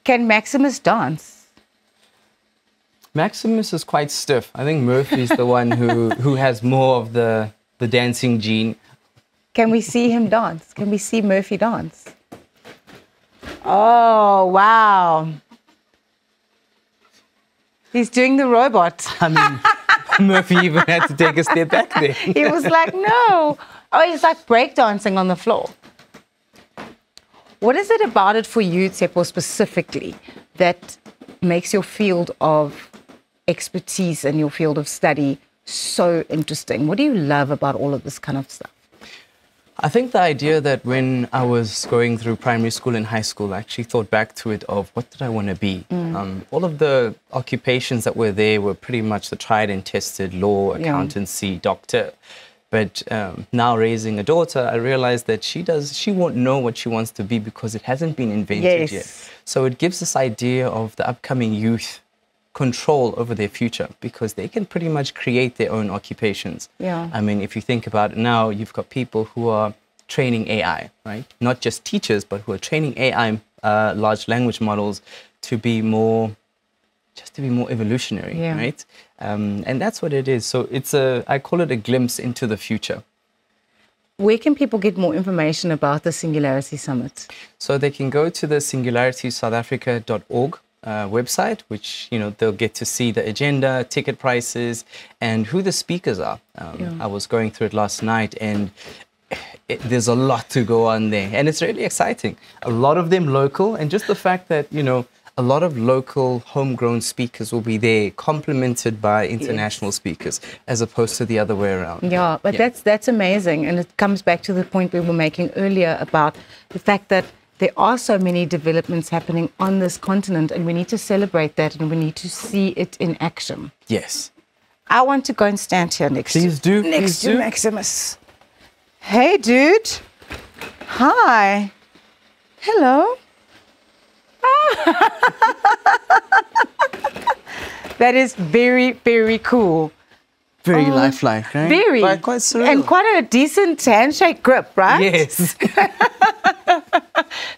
Can Maximus dance? Maximus is quite stiff. I think Murphy's the one who has more of the dancing gene. Can we see him dance? Can we see Murphy dance? Oh, wow. He's doing the robot. I mean, Murphy even had to take a step back there. He was like, no. Oh, he's like breakdancing on the floor. What is it about it for you, Tsepo, specifically, that makes your field of expertise and your field of study so interesting? What do you love about all of this kind of stuff? I think the idea that when I was going through primary school and high school, I actually thought back to it of what did I want to be? All of the occupations that were there were pretty much the tried and tested: law, accountancy, doctor. But now raising a daughter, I realized that she won't know what she wants to be because it hasn't been invented yet. So it gives this idea of the upcoming youth control over their future, because they can pretty much create their own occupations. Yeah. I mean, if you think about it now, you've got people who are training AI, right? Not just teachers, but who are training AI, large language models, to be more evolutionary, right? And that's what it is. So I call it a glimpse into the future. Where can people get more information about the Singularity Summit? So they can go to the singularitysouthafrica.org website, which they'll get to see the agenda, ticket prices, and who the speakers are. I was going through it last night, and there's a lot to go on there, and it's really exciting. A lot of them local, and just the fact that a lot of local homegrown speakers will be there, complemented by international speakers, as opposed to the other way around. Yeah, but that's amazing, and it comes back to the point we were making earlier about the fact that there are so many developments happening on this continent, and we need to celebrate that, and we need to see it in action. Yes. I want to go and stand here next to Maximus. Hey, dude. Hi. Hello. That is very, very cool. Very lifelike, right? Very. Quite surreal. And quite a decent handshake grip, right? Yes.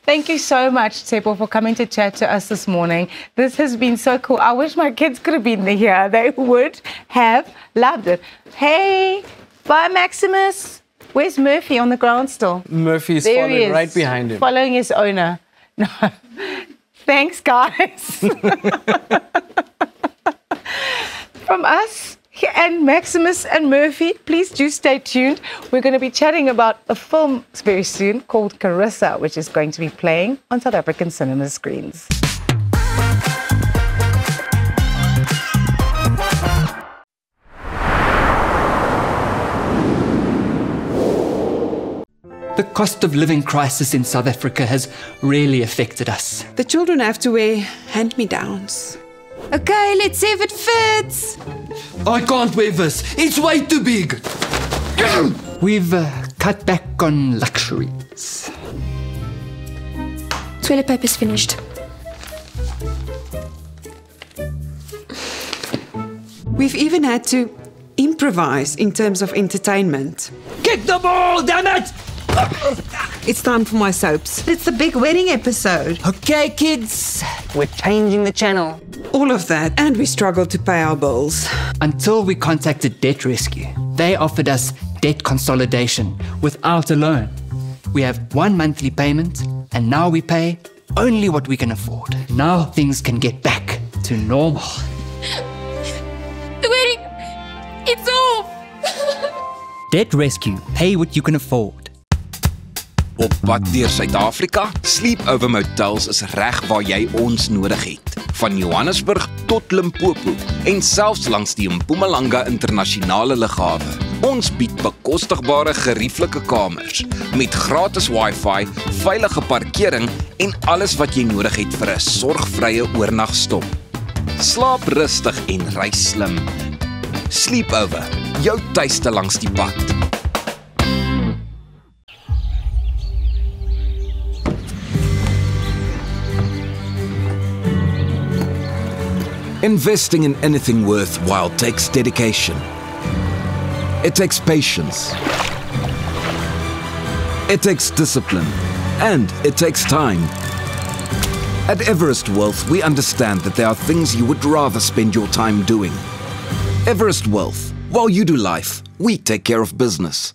Thank you so much, Tsepo, for coming to chat to us this morning. This has been so cool. I wish my kids could have been here. They would have loved it. Hey, bye, Maximus. Where's Murphy on the ground still? Murphy's following right behind him. Following his owner. No. Thanks, guys. From us and Maximus and Murphy, please do stay tuned. We're going to be chatting about a film very soon called Carissa, which is going to be playing on South African cinema screens. The cost of living crisis in South Africa has really affected us. The children have to wear hand-me-downs. Okay, let's see if it fits. I can't wear this. It's way too big. We've cut back on luxuries. Toilet paper's finished. We've even had to improvise in terms of entertainment. Kick the ball, damn it! It's time for my soaps. It's the big wedding episode. Okay, kids. We're changing the channel. All of that, and we struggled to pay our bills. Until we contacted Debt Rescue. They offered us debt consolidation without a loan. We have one monthly payment, and now we pay only what we can afford. Now things can get back to normal. The wedding! Debt Rescue. Pay what you can afford. Op pad deur Suid-Afrika, Sleepover Motels is reg waar jy ons nodig het. Van Johannesburg tot Limpopo en selfs langs die Mpumalanga internasionale lughawe. Ons bied bekostigbare gerieflike kamers met gratis Wi-Fi, veilige parkering en alles wat jy nodig het vir 'n sorgvrye oornagstop. Slaap rustig en reis slim. Sleepover, jou tuiste langs die pad. Investing in anything worthwhile takes dedication. It takes patience. It takes discipline. And it takes time. At Everest Wealth, we understand that there are things you would rather spend your time doing. Everest Wealth. While you do life, we take care of business.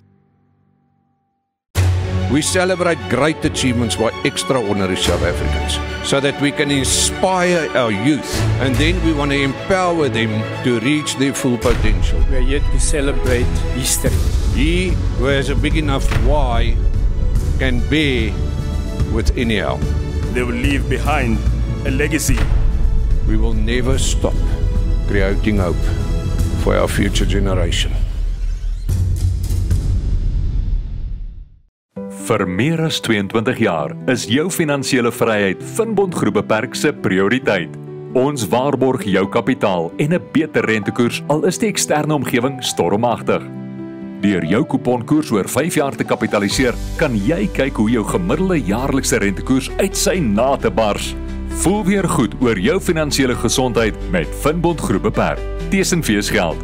We celebrate great achievements by extraordinary South Africans so that we can inspire our youth, and then we want to empower them to reach their full potential. We are here to celebrate history. He who has a big enough why can bear with anyhow. They will leave behind a legacy. We will never stop creating hope for our future generation. Vir meer as 22 jaar is jou finansiële vryheid Finbond Groep Beperk se prioriteit. Ons waarborg jou kapitaal en 'n beter rentekoers al is die eksterne omgewing stormagtig. Deur jou kuponkoers oor 5 jaar te kapitaliseer, kan jy kyk hoe jou gemiddelde jaarlikse rentekoers uit sy nate bars. Voel weer goed oor jou finansiële gesondheid met Finbond Groep Beperk. Tesenfees geld.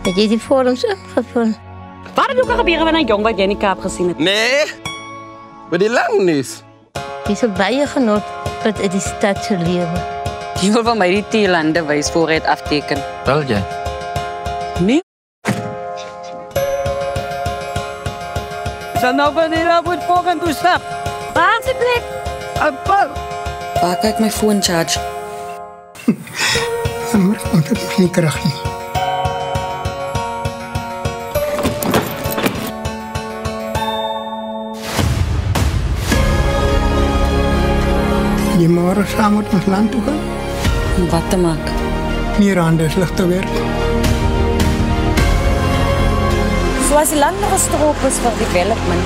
Het jy die vorms ingevul? Wat het ook al gebeur wanneer 'n jong wat jy in die Kaap gesien het? Nee, maar die langnis. Jy is baie genoot wat in die stad se lewe. Jy wil van my die T-lande wys voor het afteken. Wel jy? Nee. Sal nou wanneer moet volgen toe stap. Waar is die plek? Waar kyk my phone charge? Maar ek het geen krag nie. Jy môre saam met ons land toe gaan? Om wat te maak? Meer handelslig te werk. Zoals die lande gestroop is vir development,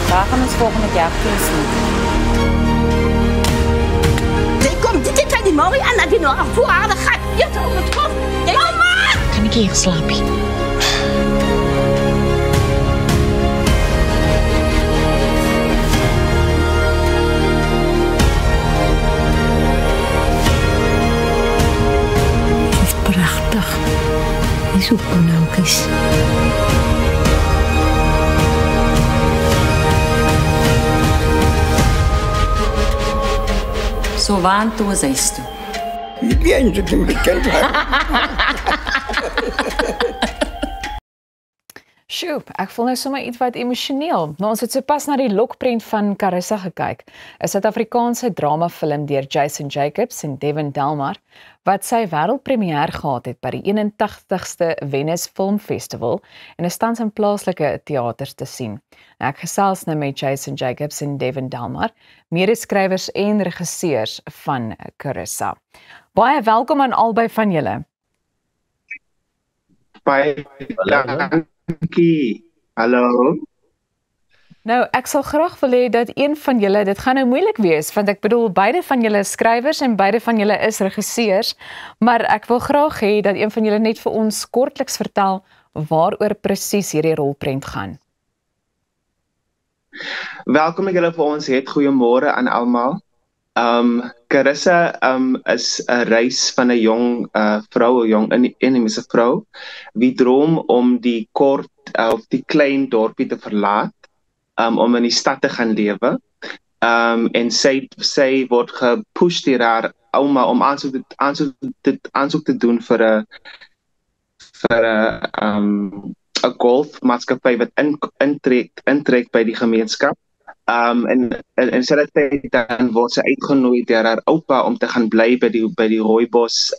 daar gaan ons volgende jaar sien. Jy kom dit het die môre aan dat jy nog vooraardig gaan. Jy het op het hof. Mama! Kan ek hier slaap? Prachtig. Is ook onnoukes. So waan toe is hy toe. Jy het dit bekend. Sjoe, ek voel nou sommer iets wat emosioneel. Nou, ons het sopas na die lokprent van Carissa gekyk, 'n Suid-Afrikaanse dramafilm deur Jason Jacobs en Devin Delmar, wat sy wêreldpremiere gehad het by die 81ste Venice Film Festival en is tans in plaaslike teaters te sien. Nou, ek gesels nou met Jason Jacobs en Devin Delmar, medeskrywers en regisseurs van Carissa. Baie welkom aan albei van julle. Baie dankie. Hallo. Nou, ek sal graag wil hê dat een van julle, dit gaan nou moeilik wees, want ek bedoel beide van julle is skrywers en beide van julle is regisseurs, maar ek wil graag hê dat een van julle net vir ons kortliks vertel waaroor presies hierdie rolprent gaan. Welkom ek julle vir ons het. Goeiemôre aan almal. Carissa is 'n reis van 'n jong vrou, 'n jong inheemse vrou wie droom om die kort of die klein dorpie te verlaat om in die stad te gaan lewe. En sy word gepush deur haar ouma om aansoek te doen vir 'n golfmaatskappy wat intrek by die gemeenskap. En sy dan word sy uitgenooi deur haar oupa om te gaan bly by die rooibos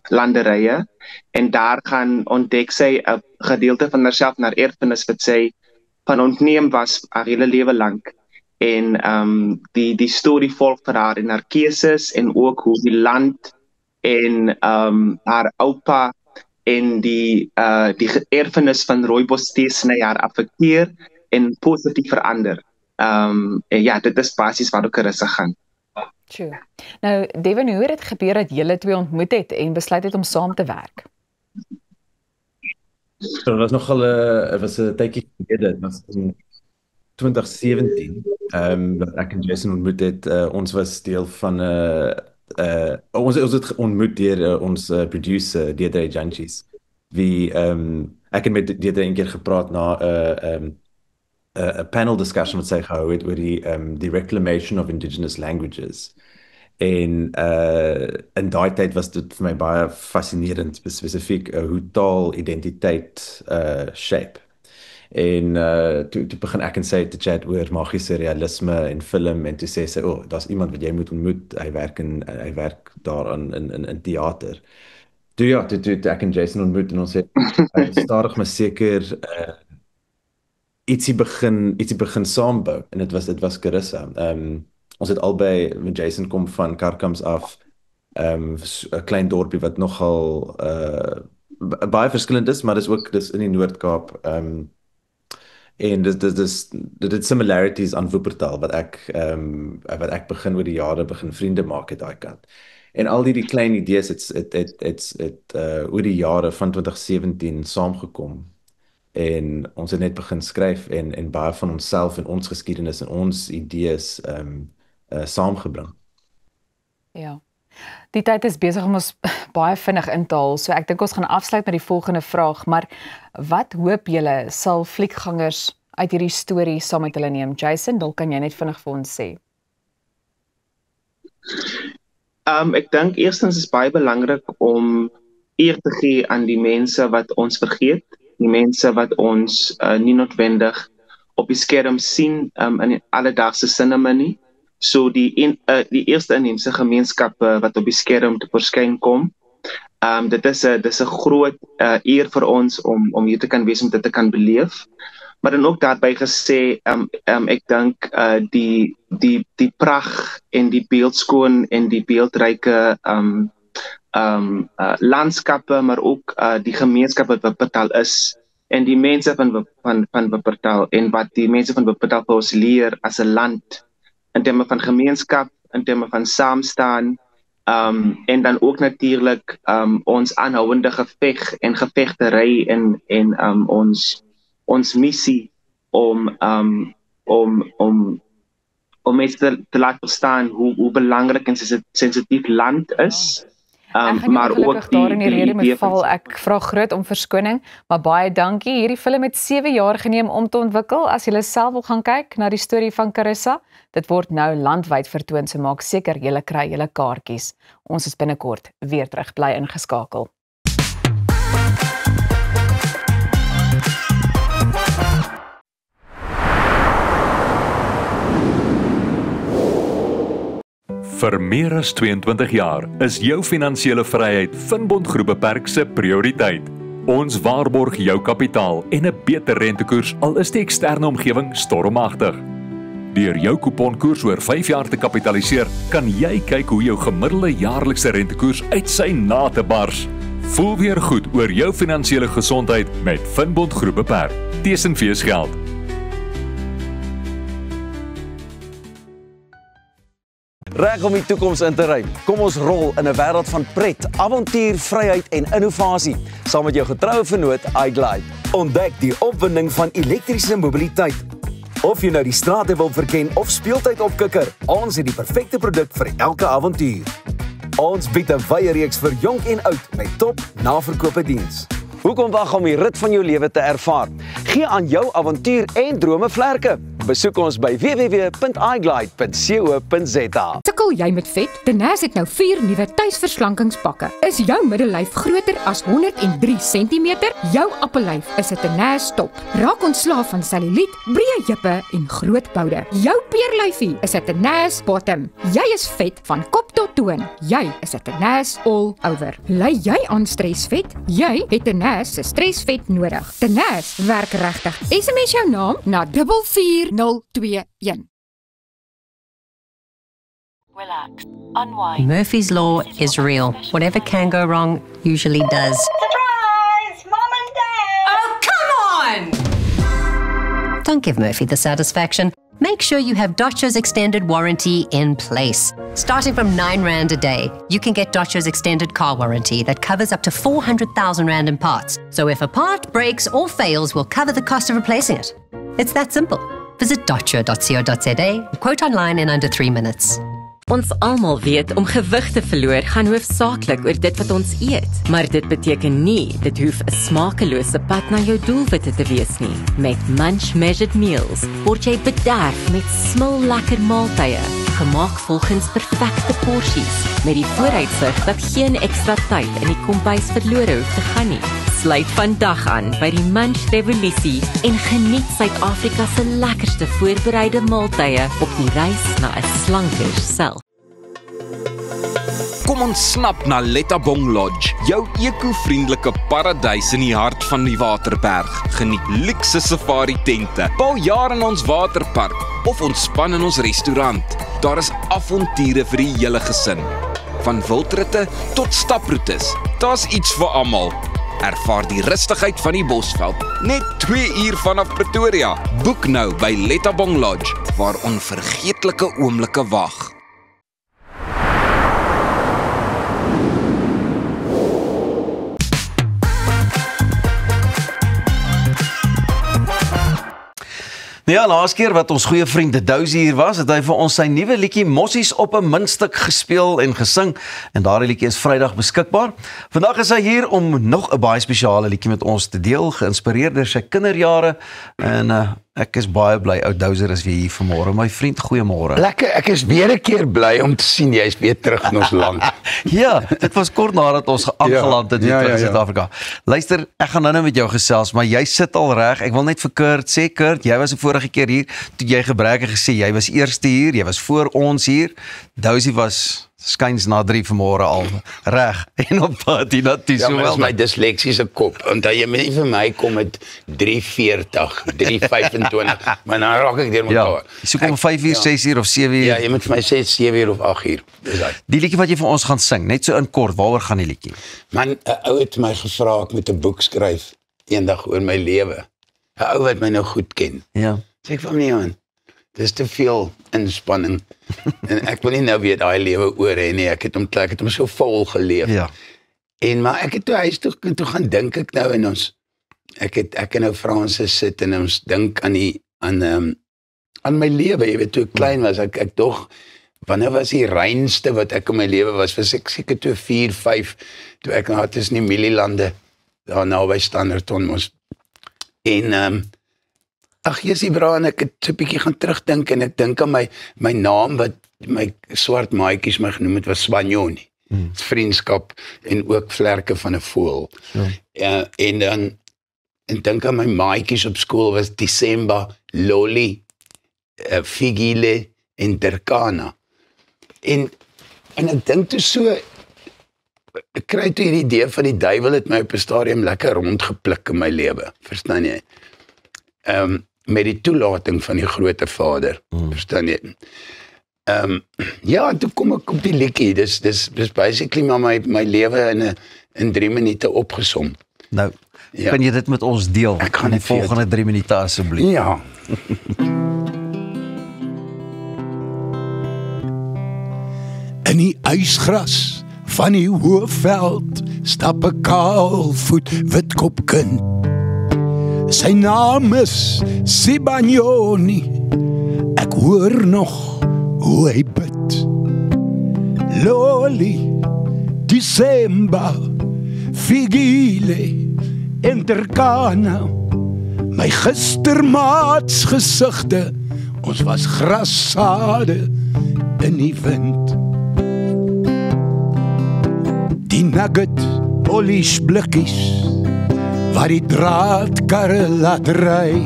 landerye, en daar gaan ontdek sy 'n gedeelte van haarself en haar erfenis wat sy van ontneem was haar hele lewe lank. En die storie volg vir haar en haar keuses en ook hoe die land en haar oupa en die erfenis van rooibos teesny haar affekteer en positief verander. Ja, dit is basies waar Carissa gaan. True. Nou, Devin, hoe het dit gebeur dat julle twee ontmoet het en besluit het om saam te werk? Dit was nogal het was 'n tydjie gelede, dit was in 2017, dat ek en Jason ontmoet het. Ons was deel van ons het ontmoet deur ons producer Deirdre Jantjies, wie ek het met Deirdre een keer gepraat na 'n panel discussion wat sy gehou het oor die reclamation of indigenous languages. En in daai tyd was dit vir my baie fascinerend, spesifiek hoe taal identiteit shape. En toe begin ek en sy te chat oor magiese realisme en film, en toe sê sy, daar's iemand wat jy moet ontmoet, hy werk daaraan in teater. Toe ek en Jason ontmoet en ons het stadig maar seker ietsie begin saambou, en dit was Carissa. Ons het albei, met Jason kom van Karkams af, 'n klein dorpie wat nogal baie verskillend is, maar dis in die Noord-Kaap. En dit het similarities aan Wuppertal wat ek begin oor die jare begin vriende maak het daai kant. En al die klein idees het oor die jare van 2017 saamgekom. En ons het net begin skryf en baie van onsself en ons geskiedenis en ons idees saamgebring. Ja. Die tyd is besig om ons baie vinnig in te haal, so ek dink ons gaan afsluit met die volgende vraag, maar wat hoop julle sal fliekgangers uit hierdie storie saam met hulle neem? Jason, dalk kan jy net vinnig vir ons sê. Ek dink eerstens is baie belangrik om eer te gee aan die mense wat ons vergeet, die mense wat ons nie noodwendig op die skerm sien in die alledaagse sinema nie. So die eerste inheemse gemeenskappe wat op die skerm te verskyn kom, dit is 'n groot eer vir ons om hier te kan wees, om dit te kan beleef. Maar dan ook daarbey gesê, ek dink die pragt en die beeldskoon en die beeldryke landskappe, maar ook die gemeenskap wat Wuppertal is, en die mense van Wuppertal, en wat die mense van Wuppertal vir ons leer as 'n land, in terme van gemeenskap, in terme van saamstaan, en dan ook natuurlik ons aanhouende geveg en gevegtery en ons missie om mense te laat verstaan hoe belangrik en sensitief land is. Maar ook daar in die rede met val, ek vra groot om verskoning, maar baie dankie. Hierdie film het 7 jaar geneem om te ontwikkel. As julle self wil gaan kyk na die storie van Carissa, dit word nou landwyd vertoon, so maak seker julle kry julle kaartjies. Ons is binnekort weer terug, bly ingeskakel. Vir meer as 22 jaar is jou finansiële vryheid Finbond Groep Beperk se prioriteit. Ons waarborg jou kapitaal en 'n beter rentekoers, al is die eksterne omgewing stormagtig. Deur jou kuponkoers oor 5 jaar te kapitaliseer, kan jy kyk hoe jou gemiddelde jaarlikse rentekoers uit sy nate bars. Voel weer goed oor jou finansiële gesondheid met Finbond Groep Beperk. Tesin feesgeld. Reg om die toekoms in te ry. Kom ons rol in 'n wêreld van pret, avontuur, vryheid en innovasie, saam met jou getroue vennoot iGlide. Ontdek die opwinding van elektriese mobiliteit. Of jy nou die strate wil verken of speeltyd opkikker, ons het die perfekte produk vir elke avontuur. Ons bied 'n wye reeks vir jonk en oud met top naverkope diens. Hoekom wag om die rit van jou lewe te ervaar? Gee aan jou avontuur en drome vlerke. Besoek ons by www.iglide.co.za. Sukkel jy met vet? Deners het nou 4 nuwe tuisverslankingspakke. Is jou middellyf groter as 103 cm? Jou appellyf is 'n Deners top. Raak ontslaaf van selluliet, breë heupe en groot boude. Jou peerlyfie is 'n Deners bottom. Jy is vet van kop tot toon. Jy is 'n Deners all over. Ly jy aan stresvet? Jy het Deners se stresvet nodig. Deners werk regtig. SMS jou naam na 44021. Relax. Unwind. Murphy's Law is real. Whatever can go wrong usually does. Surprise! Mom and Dad! Oh, come on! Don't give Murphy the satisfaction. Make sure you have Dodge's extended warranty in place. Starting from R9 a day, you can get Dodge's extended car warranty that covers up to 400,000 Rand in parts. So if a part breaks or fails, we'll cover the cost of replacing it. It's that simple. Visit dodge.co.za, quote online in under 3 minutes. Ons almal weet om gewig te verloor gaan hoofsaaklik oor dit wat ons eet, maar dit beteken nie dit hoef 'n smakelose pad na jou doelwitte te wees nie. Met Munch Measured Meals word jy bederf met smullekker maaltye, gemaak volgens perfekte porsies, met die vooruitsig dat geen ekstra tyd in die kombuis verlore hoef te gaan nie. Sluit vandag aan by die Munch Revolusie en geniet Suid-Afrika se lekkerste voorbereide maaltye op die reis na 'n slanker self. Kom ons snap na Lettabong Lodge, jou eco-vriendelike paradys in die hart van die Waterberg. Geniet luukse safari tente, bou jaar in ons waterpark of ontspan in ons restaurant. Daar is avonture vir die hele gesin. Van wildritte tot staproetes, daar's iets vir almal. Ervaar die rustigheid van die Bosveld, net 2 uur vanaf Pretoria. Boek nou by Lettabong Lodge, waar onvergeetlike oomblikke wag. Ja, laas keer wat ons goeie vriend Dousie hier was, het hy vir ons sy nuwe liedjie Mossies op 'n muntstuk gespeel en gesing, en daardie liedjie is Vrydag beskikbaar. Vandag is hy hier om nog 'n baie spesiale liedjie met ons te deel, geïnspireer deur sy kinderjare, en ek is baie bly ou Douser is weer hier vanmôre. My vriend, goeiemôre. Lekker, ek is weer 'n keer bly om te sien jy is weer terug in ons land. Ja, dit was kort nadat ons aangeland het in Suid-Afrika. Luister, ek gaan nou met jou gesels, maar jy sit al reg. Ek wil net vir Kurt sê, Kurt, jy was die vorige keer hier, toe jy gebrek het gesê, jy was eerste hier, jy was voor ons hier. Dousie was skuins na 3 vanmôre al reg en op pad hiernatoe. Ja, maar dis my disleksiese kop. Onthou jy moet nie vir my kom met 3:40, 3:25, maar dan raak ek deur mekaar. Ja, jy soek om 5 uur, 6 uur of 7 uur. Ja, jy moet vir my sê 7 uur of 8 uur. Dis dit. Die liedjie wat jy vir ons gaan sing, net so in kort, waaroor gaan die liedjie? Man, 'n ou het my gevra ek moet 'n boek skryf eendag oor my lewe. 'n Ou wat my nou goed ken. Ja. Sê ek van nee man. Dis te veel inspanning. En ek wil nie nou weer daai lewe oor hê nie. Ek het hom so vol geleef. Ja. Maar ek het toe huis toe gaan dink ek nou en ons ek en nou Fransis sit en ons dink aan my lewe. Jy weet toe ek klein was, ek tog wanneer was die reinste wat ek in my lewe was ek seker toe 4, 5 toe ek nou tussen die Mielielande daar naby Standerton mos. En ag Jessie bra, en ek het so 'n bietjie gaan terugdink en ek dink aan my naam wat my swart maatjies my genoem het was Swanyoni. Vriendskap en ook vlerke van 'n voël. Ja. En dan dink aan my maatjies op skool was December, Loli, Figile en Derkana. En ek dink toe so ek kry toe hierdie idee van die duiwel het my op 'n stadium lekker rondgepluk in my lewe. Verstaan jy? Met die toelating van die Grote Vader. Verstaan jy? Ja, toe kom ek op die liedjie. Dis basically maar my lewe in 3 minute opgesom. Nou, kan jy dit met ons deel? Ek gaan die volgende 3 minute asseblief. Ja. In die ysgras van die Hoëveld stap 'n kaalvoet witkopkind. Sy naam is Sibanyoni. Ek hoor nog hoe hy bid. Loli, December, Figile, Intercana. My gistermaats gesigte, ons was grassade in die wind. Die nugget polish blikkies waar die draadkarre laat ry,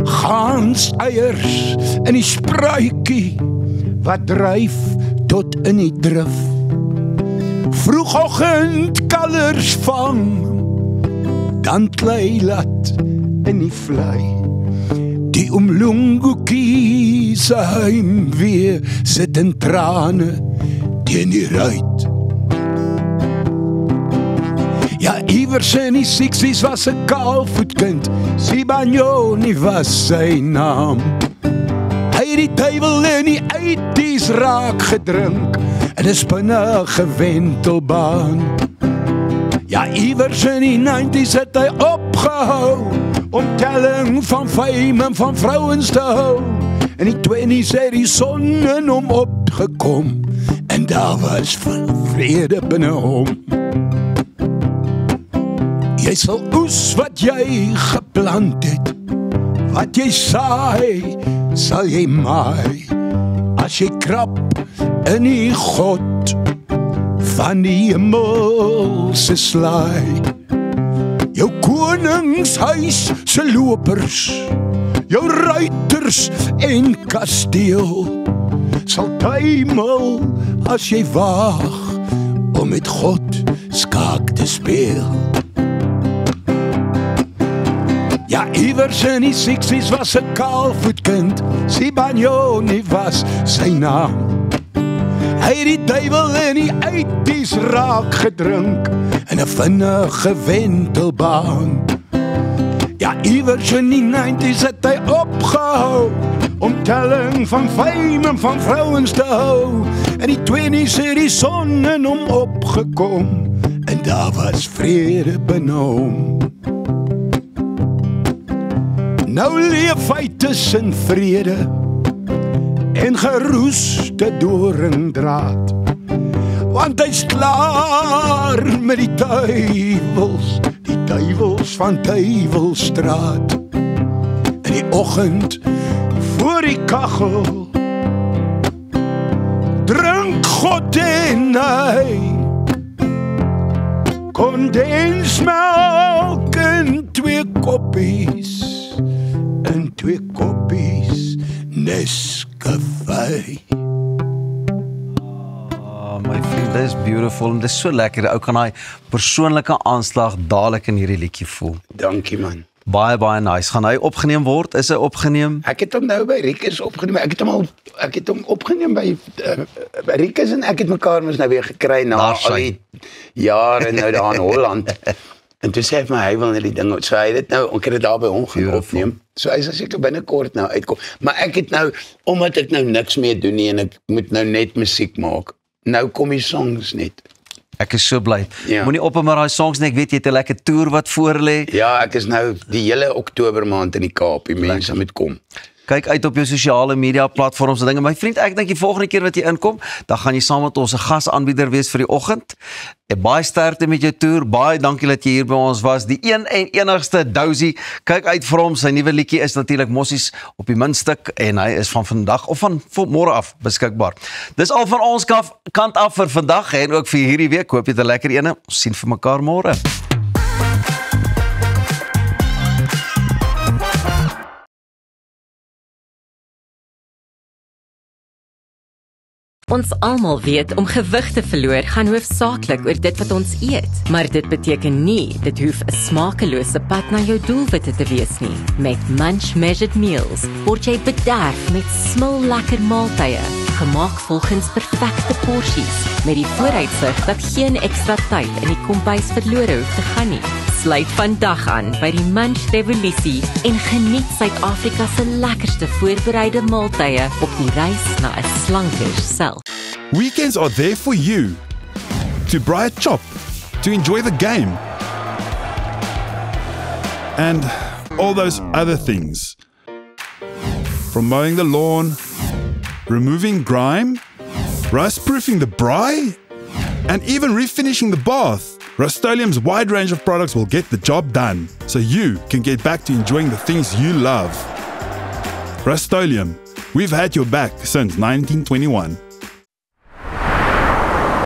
gans eiers in die spruitjie wat dryf tot in die drif, vroegoggend kalvers vang, dan klei laat in die vlei, die Umlungukie se heimwee sit in trane teen die ruit. Ja, iewers in die 60's was 'n kaalvoetkind, Sibanyoni was sy naam. Hy het die duiwel in die 80's raak gedrink, in 'n spinnige wentelbaan. Ja, iewers in die 90's het hy opgehou, om telling van fame en van vrouens te hou. In die 20's het die son in hom opgekom, en daar was vrede binne hom. Jy sal oes wat jy geplant het, wat jy saai, sal jy maai, as jy krap in die God van die hemelse slaai. Jou koningshuis se lopers, jou ruiters en kasteel, sal tuimel as jy waag, om met God skaak te speel. Ja, iewers in die 60's was 'n kaalvoetkind, Sibanyoni was sy naam. Hy het die duiwel in die 80's raak gedrink, in 'n vinnige wentelbaan. Ja, iewers in die 90's het hy opgehou, om telling van fame en van vrouens te hou. In die 20's het die son in hom opgekom, en daar was vrede binne hom. Nou leef hy tussen vrede en geroeste doringdraad, want hy's klaar met die duiwels van Duiwelstraat. In die oggend voor die kachel drink God en hy kondensmelk in 2 koppies, in 2 koppies Nescafé. My vriend, dit is beautiful en dit is so lekker. Ou kan hy persoonlike aanslag dadelik in hierdie liedjie voel. Dankie man. Baie, baie nice. Gaan hy opgeneem word? Is hy opgeneem? Ek het hom nou by Rikus opgeneem. Ek het hom opgeneem by Rikus en ek het mekaar mos nou weer gekry na al die jare nou daar in Holland. En toe sê hy vir my, hy wil net die ding, so hy het dit nou, ek het dit daar by hom gaan opneem. So hy sal seker binnekort nou uitkom. Maar ek het nou, omdat ek nou niks meer doen nie en ek moet nou net musiek maak, nou kom die songs net. Ek is so bly. Ja. Moenie op met daai songs nie, ek weet jy het 'n lekker toer wat voor lê. Ja, ek is nou die hele Oktober maand in die Kaap, die mense moet kom. Kyk uit op jou sosiale media platforms en dinge. My vriend, ek dink die volgende keer wat jy inkom, dan gaan jy saam met ons 'n gasaanbieder wees vir die oggend. Baie sterkte met jou toer. Baie dankie dat jy hier by ons was. Die een en enigste Dousie. Kyk uit vir hom. Sy nuwe liedjie is natuurlik Mossies op die Muntstuk en hy is van vandag of van môre af beskikbaar. Dis al van ons kant af vir vandag en ook vir hierdie week. Hoop jy het 'n lekker ene. Ons sien vir mekaar môre. Ons almal weet om gewig te verloor gaan hoofsaaklik oor dit wat ons eet, maar dit beteken nie dit hoef 'n smakelose pad na jou doelwitte te wees nie. Met Munch Measured Meals word jy bederf met smullekker maaltye, gemaak volgens perfekte porsies, met die vooruitsig dat geen ekstra tyd in die kombuis verlore hoef te gaan nie. Sluit vandag aan by die Munch Revolusie en geniet Suid-Afrika se lekkerste voorbereide maaltye op die reis na 'n slanker self. Weekends are there for you. To braai a chop, to enjoy the game, and all those other things. From mowing the lawn, removing grime, rust-proofing the braai, and even refinishing the bath. Rust-Oleum's wide range of products will get the job done, so you can get back to enjoying the things you love. Rust-Oleum, we've had your back since 1921.